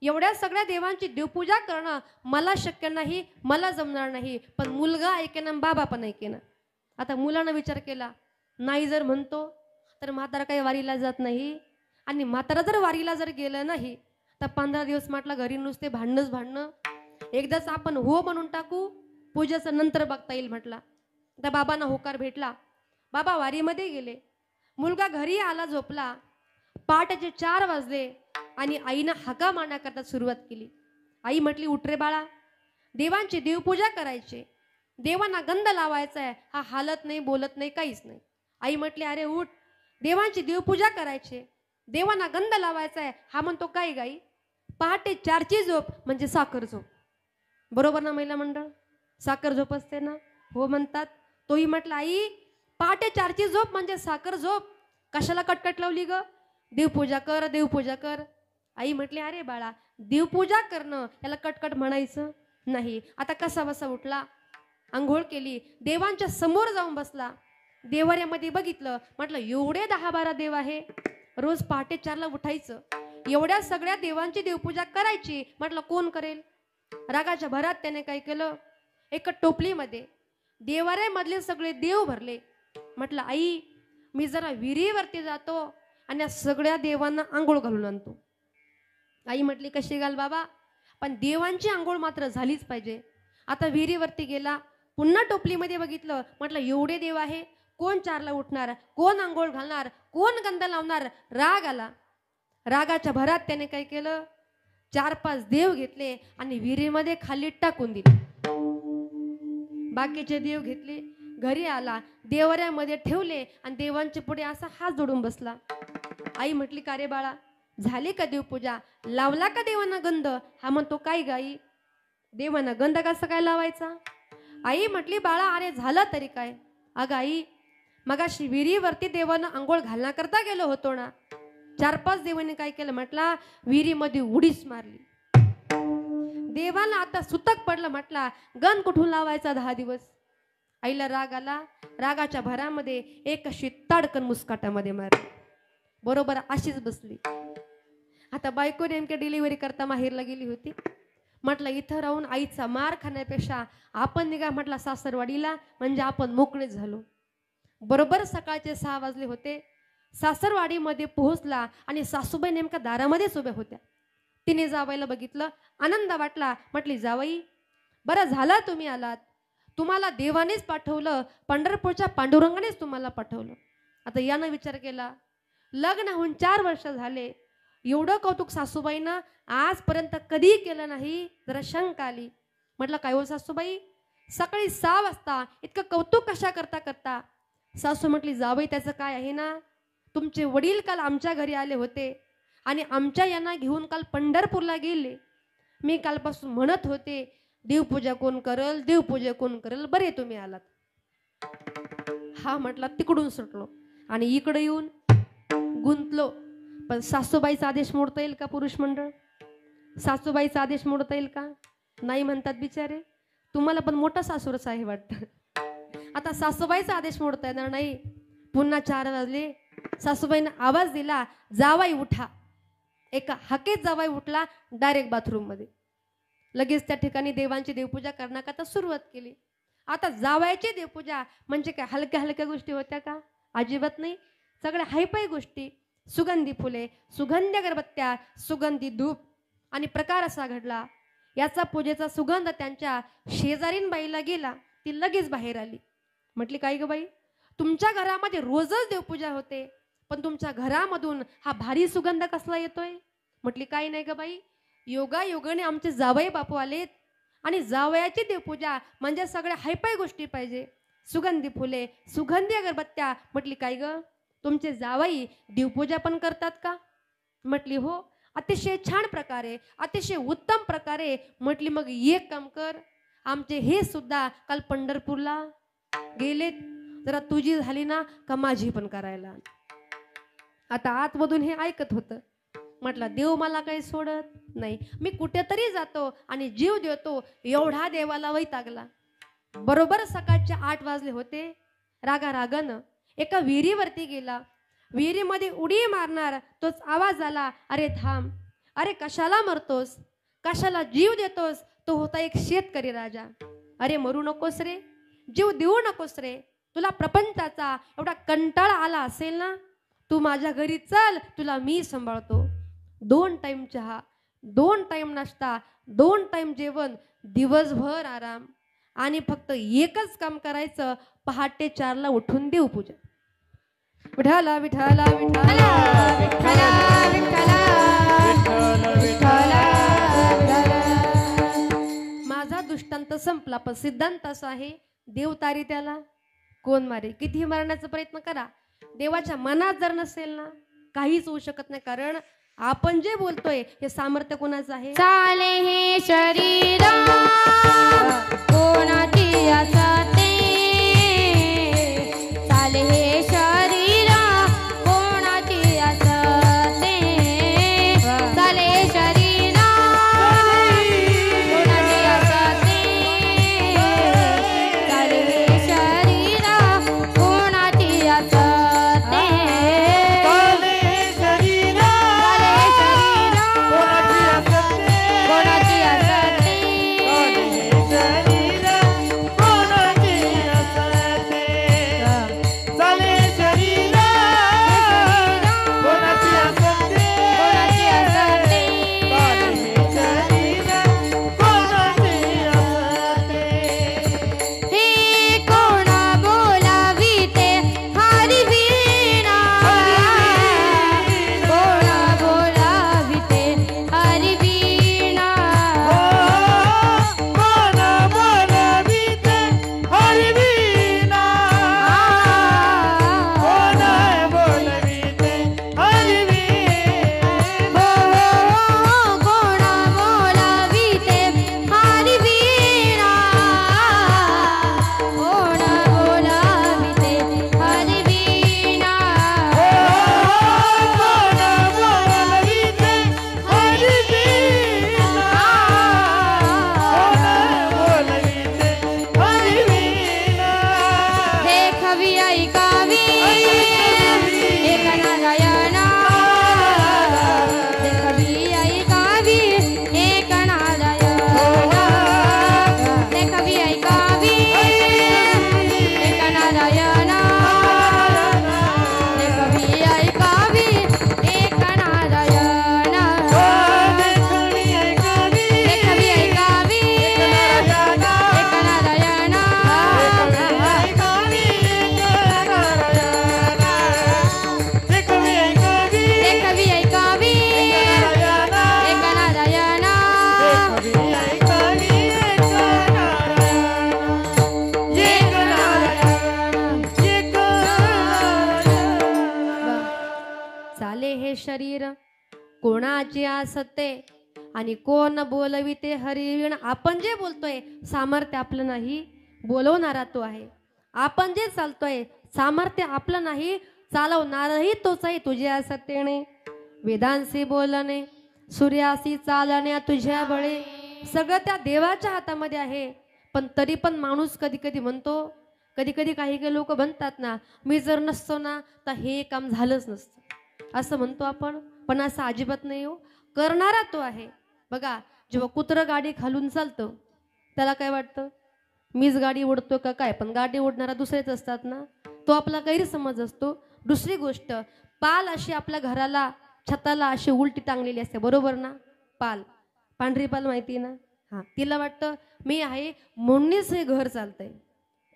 एवढ्या सगळ्या देवांची देवपूजा करणं मला शक्य नाही, मला जमणार नाही. पण मुलगा ऐकेना, बाबा पण ऐकेना. आता मुलानं विचार केला, नाही जर म्हणतो तर म्हातारा काही वारीला जात नाही, आणि म्हातारा जर वारीला जर गेलं नाही तर 15 दिवस म्हटलं घरी नुसते भांडणच भांडणं. एकदाच आपण हो म्हणून टाकू, पूजेचं नंतर बघता येईल म्हटला. त्या बाबांना होकार भेटला. बाबा वारीमध्ये गेले. मुलगा घरी आला, झोपला. पहाटेचे 4 वाजले आणि आईनं हाका मारण्या करता सुरुवात केली. आई म्हटली, उठ रे बाळा, देवांची देवपूजा करायची, देवांना गंध लावायचा आहे. हा हालत नाही, बोलत नाही, काहीच नाही. आई म्हटली, अरे उठ, देवांची देवपूजा करायची, देवांना गंध लावायचा आहे. हा म्हणतो, काय गाई, पहाटे 4ची झोप म्हणजे साखर झोप. बरोबर ना महिला मंडळ? साखर झोप असते ना? हो म्हणतात. तोही म्हटला, आई पहाटे 4ची झोप म्हणजे साखर झोप, कशाला कटकट लावली ग, देवपूजा कर, देवपूजा कर. आई म्हटली, अरे बाळा, देवपूजा करणं याला कटकट म्हणायचं नाही. आता कसा बसा उठला, आंघोळ केली, देवांच्या समोर जाऊन बसला. देवाऱ्यामध्ये बघितलं, म्हटलं एवढे 10-12 देव आहे, रोज पहाटे 4ला उठायचं, एवढ्या सगळ्या देवांची देवपूजा करायची, म्हटलं कोण करेल. रागाच्या भरात त्याने काय केलं, एका टोपलीमध्ये देवाऱ्यामधले सगळे देव भरले. म्हटलं आई, मी जरा विहिरीवरती जातो आणि या सगळ्या देवांना आंघोळ घालून आणतो. आई म्हटली, कशी घाल बाबा, पण देवांची आंघोळ मात्र झालीच पाहिजे. आता विहिरीवरती गेला, पुन्हा टोपलीमध्ये बघितलं, म्हटलं एवढे देव आहे, कोण 4ला उठणार, कोण आंघोळ घालणार, कोण गंध लावणार. राग आला. रागाच्या भरात त्याने काय केलं, 4-5 देव घेतले आणि विहिरीमध्ये खाली टाकून दिले. बाकीचे देव घेतले, घरी आला, देवाऱ्यामध्ये ठेवले आणि देवांच्या पुढे असा हात जोडून बसला. आई म्हटली, का रे बाळा, झाली का देवपूजा, लावला का देवांना गंध. हा म्हणतो, काय गाई, देवांना गंध कसा काय लावायचा. आई म्हटली, बाळा अरे झालं तरी काय. अगं आई, मगाशी विहिरीवरती देवांना आंघोळ घालण्याकरता गेलो होतो ना, 4-5 देवांनी काय केलं, म्हटला विहिरीमध्ये उडीच मारली. देवाला आता सुतक पडलं, म्हटला गंध कुठून लावायचा 10 दिवस. आईला राग आला. रागाच्या भरामध्ये एक अशी ताडकन मुस्काटामध्ये मारली. बरोबर अशीच बसली. आता बायको नेमक्या डिलिव्हरी करता माहेरला गेली होती. म्हटलं इथं राहून आईचा मार खाण्यापेक्षा आपण निघा, म्हटला सासरवाडीला, म्हणजे आपण मोकळे झालो. बरोबर सकाळचे 6 वाजले होते. सासरवाडीमध्ये पोहोचला आणि सासूबाई नेमका दारामध्येच उभ्या होत्या. तिने जावायला बघितलं, आनंद वाटला. म्हटली, जावाई बरं झालं तुम्ही आलात, तुम्हाला देवानेच पाठवलं, पंढरपूरच्या पांडुरंगानेच तुम्हाला पाठवलं. आता यानं विचार केला, लग्न होऊन 4 वर्ष झाले, एवढं कौतुक सासूबाईनं आजपर्यंत कधी केलं नाही. जरा शंका आली. म्हटलं काय हो सासूबाई, सकाळी 6 वाजता इतकं कौतुक कशा करता. सासू म्हटली, जावई त्याचं काय आहे ना, तुमचे वडील काल आमच्या घरी आले होते आणि आमच्या यांना घेऊन काल पंढरपूरला गेले. मी कालपासून म्हणत होते, देवपूजा कोण करल, देवपूजा कोण करल, बरे तुम्ही आलात. हा म्हटला तिकडून सुटलो आणि इकडे येऊन गुंतलो. पण सासूबाईचा आदेश मोडता येईल का पुरुष मंडळ? सासूबाईचा आदेश मोडता येईल का? नाही म्हणतात बिचारे. तुम्हाला पण मोठा सासूरच आहे वाटतं. आता सासूबाईचा आदेश मोडता येणार नाही. पुन्हा 4 वाजले. सासूबाईने आवाज दिला, जावाई उठा. एका हाकेत जावाई उठला, डायरेक्ट बाथरूम मध्ये. लगेच त्या ठिकाणी देवांची देवपूजा करण्याकरता सुरुवात केली. आता जावायची देवपूजा म्हणजे काय हलक्या हलक्या गोष्टी होत्या का? अजिबात नाही. सगळ्या हायफाय गोष्टी, सुगंधी फुले, सुगंधी अगरबत्त्या, सुगंधी धूप आणि प्रकार असा घडला. याचा पूजेचा सुगंध त्यांच्या शेजारीन बाईला गेला. ती लगेच बाहेर आली. म्हटली, काय ग बाई, तुमच्या घरामध्ये रोजच देवपूजा होते, पण तुमच्या घरामधून हा भारी सुगंध कसला येतोय? म्हटली, काही नाही ग बाई, योगायोगाने आमचे जावई बापू आलेत आणि जावयाची देवपूजा म्हणजे सगळ्या हायफाय गोष्टी पाहिजे, सुगंधी फुले, सुगंधी अगरबत्त्या. म्हटली, काय ग, तुमचे जावई देवपूजा पण करतात का? म्हटली, हो, अतिशय छान प्रकारे, अतिशय उत्तम प्रकारे. म्हटली, मग एक काम कर, आमचे हे सुद्धा काल पंढरपूरला गेलेत, जरा तुझी झाली ना का माझी पण करायला. आता आतमधून हे ऐकत होतं. म्हटलं, देव मला काही सोडत नाही, मी कुठेतरी जातो आणि जीव देतो, एवढा देवाला वैतागला. बरोबर सकाळचे 8 वाजले होते. रागानं एका विहिरीवरती गेला. विहिरीमध्ये उडी मारणार तोच आवाज आला, अरे थांब, अरे कशाला मरतोस, कशाला जीव देतोस? तो होता एक शेतकरी राजा. अरे मरू नकोस रे, जीव देऊ नकोस रे, तुला प्रपंचाचा एवढा कंटाळा आला असेल ना, तू माझ्या घरी चल, तुला मी सांभाळतो. 2 टाइम चहा, 2 टाइम नाश्ता, 2 टाइम जेवण, दिवसभर आराम आणि फक्त एकच काम करायचं, पहाटे 4ला उठून देवपूजा. विठाला विठाला विठाला विठाला विठाला विठाला माझा दृष्टांत संपला पण सिद्धांत असा आहे देव तारी त्याला कोण मारे. कितीही मारण्याचा प्रयत्न करा देवाच्या मनात जर नसेल ना काहीच होऊ शकत नाही. कारण आपण जे बोलतोय हे सामर्थ्य कोणाचं आहे. चाले हे शरीर कोणाची असते चाले हे शरीर कोणाची असते चाले शरीर कोणाची असते चाले हे शरीर कोणाची असते शरीर कोणाची असते आणि कोण बोलविते हरिविण. आपण जे बोलतोय सामर्थ्य आपलं नाही बोलवणारा तो आहे. आपण जे चालतोय सामर्थ्य आपलं नाही चालवणारही तोच आहे. तुझ्या सत्तेने वेदांशी बोलणे सूर्याशी चालण्या तुझ्या बळे सगळं त्या देवाच्या हातामध्ये आहे. पण तरी पण माणूस कधी कधी म्हणतो कधी कधी काही लोक म्हणतात ना मी जर नसतो ना तर हे काम झालंच नसतं असं म्हणतो आपण. पण असं अजिबात नाही हो. करणारा तो आहे. बघा जेव्हा कुत्रं गाडी खालून चालतं त्याला काय वाटतं मीच गाडी ओढतो का काय. पण गाडी ओढणारा दुसरेच असतात ना. तो आपला गैरसमज असतो. दुसरी गोष्ट पाल अशी आपल्या घराला छताला अशी उलटी टांगलेली असते बरोबर ना. पाल पांढरी पाल माहिती ना. हा तिला वाटतं मी आहे म्हणूनच हे घर चालतंय.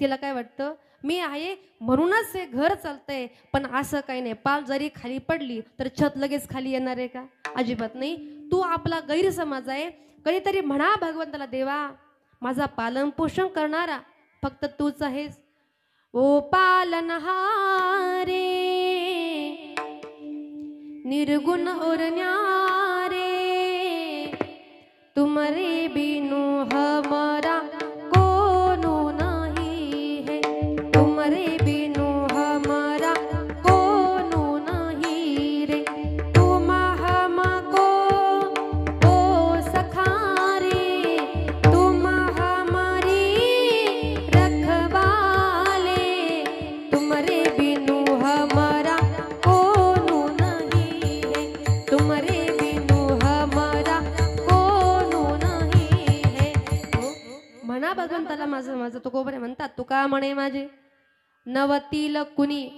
तिला काय वाटतं मी आहे म्हणूनच हे घर चालतंय. पण असं काही नाही. पाल जरी खाली पडली तर छत लगेच खाली येणार आहे का. अजिबात नाही. तू आपला गैरसमज आहे. कधीतरी म्हणा भगवंताला देवा माझा पालन पोषण करणारा फक्त तूच आहेस. ओ पालनहारे निर्गुण और न्यारे तुमरे बिनु हमारा कोनो नहीं है. तुमरे बिनु हमारा कोनो नहीं रे. तुम हमको ओ सखारे तुम हमारी रखवाले. तुमरे बिनु हमारा कोनो नहीं है. तुमरे बिनु हमारा कोनो नहीं है. म्हणा भगवंताला माझं माझं तो कोबरे म्हणतात तुका म्हणे माझे नवतील कुणी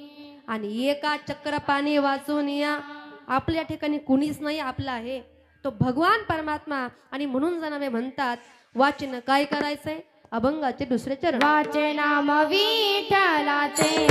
आणि एका चक्र पाणी वाचून या. आपल्या ठिकाणी कुणीच नाही आपला आहे तो भगवान परमात्मा. आणि म्हणून जणावे म्हणतात वाचन काय करायचंय अभंगाचे दुसरे चरण. वाचे नाम विठ्ठलाचे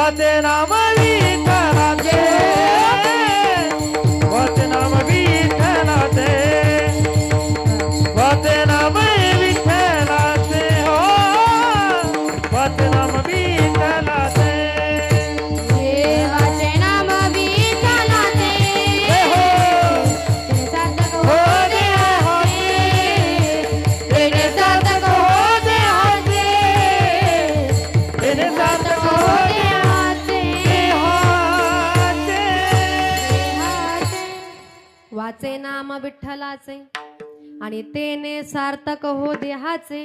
वाचे नाम विठ्ठलाचे वाचे नाम विठ्ठलाचे वाचे नाम विठ्ठलाचे हो वाचे नाम विठ्ठलाचे देवाचे नाम विठ्ठलाचे ते सार्थक हो होते तेने सार्थक होते हाचे तेने सार्थक होते वाचे नाम विठ्ठलाचे आणि तेने सार्थक हो देहाचे.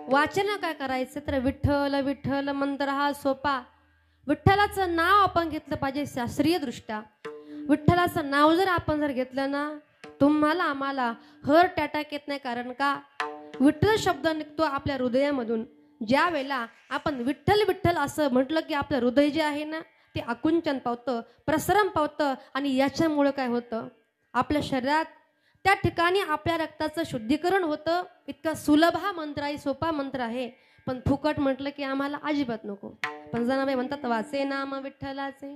वाचन काय करायचं तर विठ्ठल विठ्ठल मंत्र हा सोपा. विठ्ठलाचं नाव आपण घेतलं पाहिजे शास्त्रीय दृष्ट्या. विठ्ठलाचं नाव जर आपण घेतलं ना तुम्हाला आम्हाला हर्ट अटॅक येत नाही. कारण का विठ्ठल शब्द निघतो आपल्या हृदयामधून. ज्या वेळेला आपण विठ्ठल विठ्ठल असं म्हटलं की आपलं हृदय जे आहे ना ते आकुंचन पावतं प्रसरण पावतं आणि याच्यामुळं काय होतं आपल्या शरीरात त्या ठिकाणी आपल्या रक्ताचं शुद्धीकरण होतं. इतका सुलभ हा मंत्र आहे सोपा मंत्र आहे पण फुकट म्हटलं की आम्हाला अजिबात नको. पण जनाबाई म्हणतात वाचे नाम विठ्ठलाचे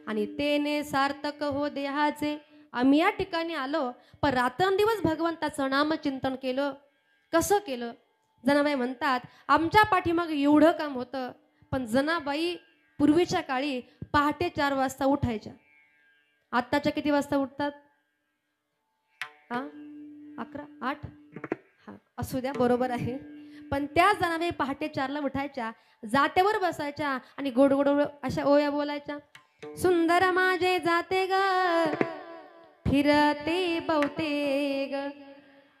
आणि तेने सार्थक हो देहाचे. आम्ही या ठिकाणी आलो पण रात्रंदिवस भगवंताचं नामचिंतन केलं. कसं केलं जनाबाई म्हणतात आमच्या पाठीमागे एवढं काम होतं पण जनाबाई पूर्वीच्या काळी पहाटे 4 वाजता उठायच्या. आत्ताच्या किती वाजता उठतात 11 8 हा असू द्या बरोबर आहे. पण त्या जनाबाई पहाटे 4ला उठायच्या जातेवर बसायच्या आणि गोड गोड अशा ओया बोलायच्या. सुंदर माझे जाते ग फिरते बहुते ग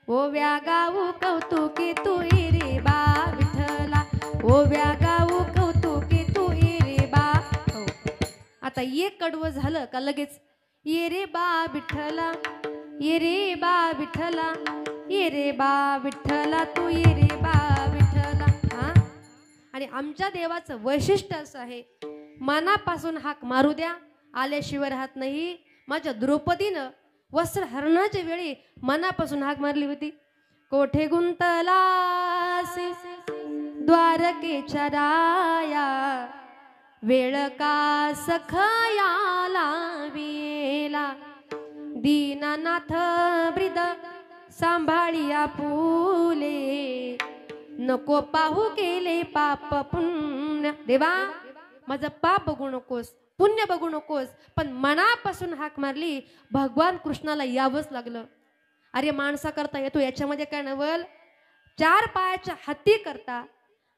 ओव्या गाऊ कौतुकी तू रे बा विठ्ठला ओव्या गाऊ कौतुकी तू रे बा. हो आता एक कडवं झालं का लगेच ये रे बा विठ्ठला ये रे बा विठ्ठला ये रे बा विठ्ठला तू ये रे बा विठ्ठला. हा आणि आमच्या देवाचं वैशिष्ट्य असं आहे मनापासून हाक मारू द्या आल्याशिवाय राहत नाही. माझ्या द्रौपदीनं वस्त्र हरणाच्या वेळी मनापासून हाक मारली होती. कोठे गुंतलासी द्वारकेच्या राया वेळ का सखयाला वेला दीनानाथ ब्रिद सांभाळिया फुले नको पाहू केले पाप पुण्य. देवा माझं पाप बघू नकोस पुण्य बघू नकोस पण मनापासून हाक मारली. भगवान कृष्णाला यावंच लागलं. अरे माणसा करता येतो याच्यामध्ये काय नवल. 4 पायाच्या हत्ती करता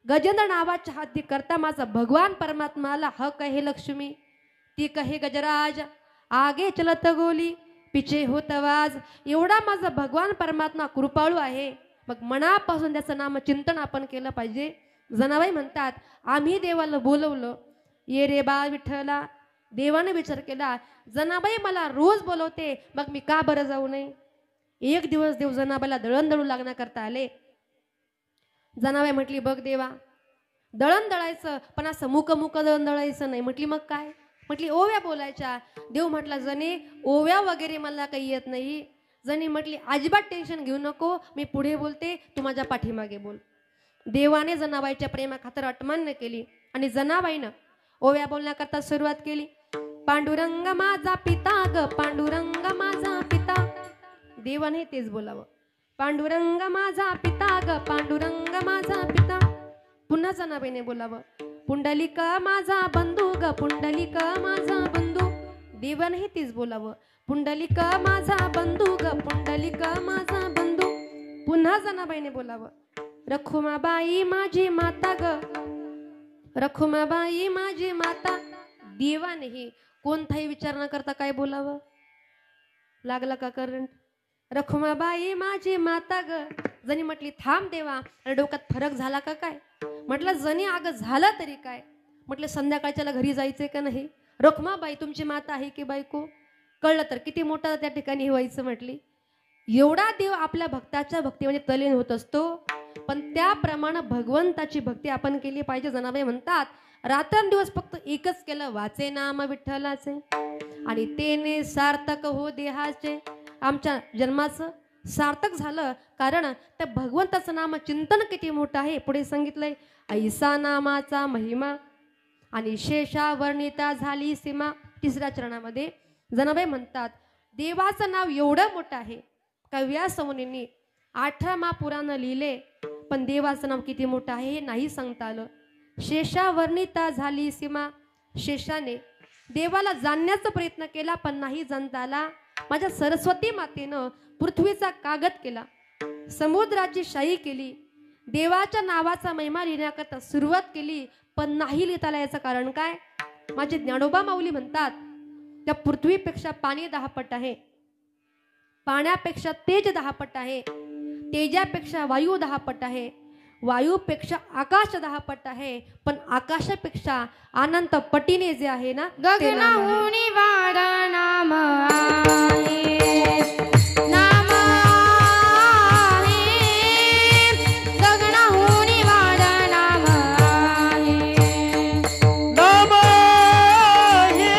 गजेंद्र नावाच्या हत्ती करता माझा भगवान परमात्माला हक आहे लक्ष्मी. ती कहे गजराज आगे चलत गोली पिछे होत वाज. एवढा माझा भगवान परमात्मा कृपाळू आहे. मग मनापासून त्याचं नाम चिंतन आपण केलं पाहिजे. जनाबाई म्हणतात आम्ही देवाला बोलवलं ये रे बा विठ्ठला. देवाने विचार केला जनाबाई मला रोज बोलवते मग मी का बरं जाऊ नये. एक दिवस देव जनाबाईला दळण दळू लागण्याकरता आले. जनाबाई म्हटली बघ देवा दळण दळायचं पण असं मुक दळण दळायचं नाही. म्हटली मग काय. म्हटली ओव्या बोलायच्या. देव म्हटला जने ओव्या वगैरे मला काही येत नाही. जणी म्हटली अजिबात टेन्शन घेऊ नको मी पुढे बोलते तू माझ्या पाठीमागे बोल. देवाने जनाबाईच्या प्रेमाखातर अटमान्य केली आणि जनाबाईनं ओव्या बोलण्याकरता सुरुवात केली. पांडुरंग माझा पिता ग पांडुरंग माझा पिता. देवाने तेच बोलावं पांडुरंग माझा पिता ग पांडुरंग माझा पिता. पुन्हा जनाबाईने बोलावं पुंडलिक माझा बंधू ग पुंडलिक माझा बंधू. देवाने तेच बोलावं पुंडलिक माझा बंधू ग पुंडलिक माझा बंधू. पुन्हा जनाबाईने बोलावं रखुमाबाई माझी माता ग रखुमाबाई माझी माता. देवानेही कोणताही विचार न करता काय बोलावं. लागला का करंट. रखुमाबाई माझी माता ग. जणी म्हटली थांब देवा डोक्यात फरक झाला का काय. म्हटलं जणी अगं झालं तरी काय. म्हटलं संध्याकाळच्याला घरी जायचंय का नाही. रखुमाबाई तुमची माता आहे की बायको. कळलं तर किती मोठा त्या ठिकाणी व्हायचं. म्हटली एवढा देव आपल्या भक्ताच्या भक्तीमध्ये तल्लीन होत असतो पण त्याप्रमाणे भगवंताची भक्ती आपण केली पाहिजे. जनाबाई म्हणतात रात्रंदिवस फक्त एकच केलं वाचे नाम विठ्ठलाचे आणि तेने सार्थक हो देहाचे. आमच्या जन्माचं सार्थक झालं कारण त्या भगवंताचं नाम चिंतन किती मोठं आहे. पुढे सांगितलंय ऐसा नामाचा महिमा आणि शेषा वर्णिता झाली सीमा. तिसऱ्या चरणामध्ये जनाबाई म्हणतात देवाचं नाव एवढं मोठं आहे का व्यास मुनींनी 18 महापुराण लिहिले, पण देवाचं नाव किती मोठं आहे हे नाही सांगता आलं. शेषा वर्णिता झाली सीमा. शेषाने देवाला जाणण्याचा प्रयत्न केला पण नाही जाणता आला. माझ्या सरस्वती मातेनं पृथ्वीचा कागद केला, समुद्राची शाही केली, देवाच्या नावाचा महिमा लिहिण्याकरता सुरुवात केली पण नाही लिहिता आला. याचं कारण काय? माझे ज्ञानोबा माऊली म्हणतात त्या पृथ्वीपेक्षा पाणी 10 पट आहे, पाण्यापेक्षा तेज 10 पट आहे, तेजापेक्षा वायू 10 पट आहे, वायूपेक्षा आकाश 10 पट आहे, पण आकाशापेक्षा अनंत पटीने जे आहे ना गगनाहुनी वाड नाम आहे, नाम आहे, गगनाहुनी वाड नाम आहे, नाम आहे,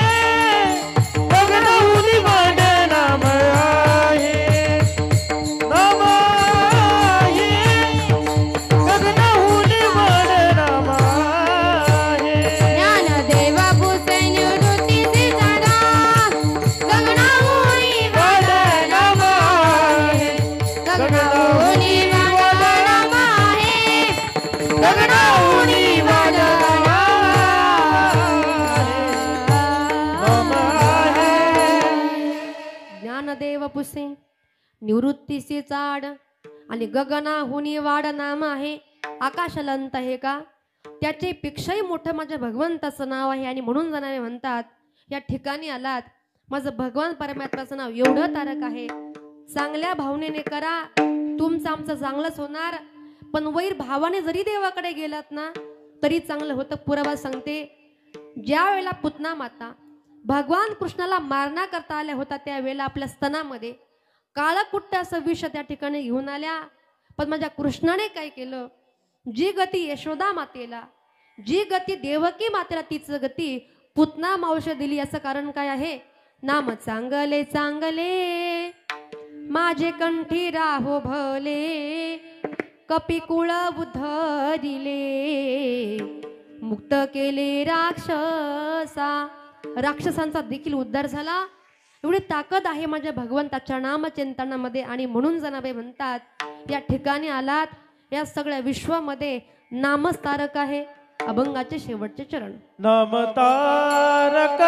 गगनाहुनी वाड नाम आहे, नाम आहे, गगनाहुनी वाड नाम आहे. ज्ञानदेव पुसे निवृत्तीचे झाडा, गगनाहुनी वाड नाम आहे, गगनाहुनी वाड नाम आहे, गगनाहुनी वाड नाम आहे. ज्ञानदेव पुसे निवृत्तीचे चाड आणि गगनाहुनी वाड नाम आहे. आकाशाला अंत आहे का? त्याचे पेक्षाही मोठं माझ्या भगवंताचं नाव आहे. आणि म्हणून जणारे म्हणतात या ठिकाणी आलात माझं भगवान परमात्म्याचं नाव एवढं तारक आहे. चांगल्या भावनेने करा, तुमचं आमचं चांगलंच होणार. पण वैर भावाने जरी देवाकडे गेलात ना तरी चांगलं होतं. पुरावा सांगते, ज्या वेळेला पुतना माता भगवान कृष्णाला मारण्याकरता आल्या होता त्यावेळेला आपल्या स्तनामध्ये काळकुट्ट असं विष त्या ठिकाणी घेऊन आल्या. पण माझ्या कृष्णाने काय केलं? जी गती यशोदा मातेला, जी गती देवकी मातेला, तीच गती पुतना मावशी दिली. याचं कारण काय आहे? नाम चांगले चांगले माझे कंठी राहो भले, कपिकुळ उद्धरिले, मुक्त केले राक्षसा, राक्षसांचा देखील उद्धार झाला. एवढी ताकद आहे माझ्या भगवंताच्या नामचिंतनामध्ये. आणि म्हणून जनाबाई म्हणतात या ठिकाणी आलात, या सगळ्या विश्वामध्ये नामच तारक आहे. अभंगाचे शेवटचे चरण. नाम तारक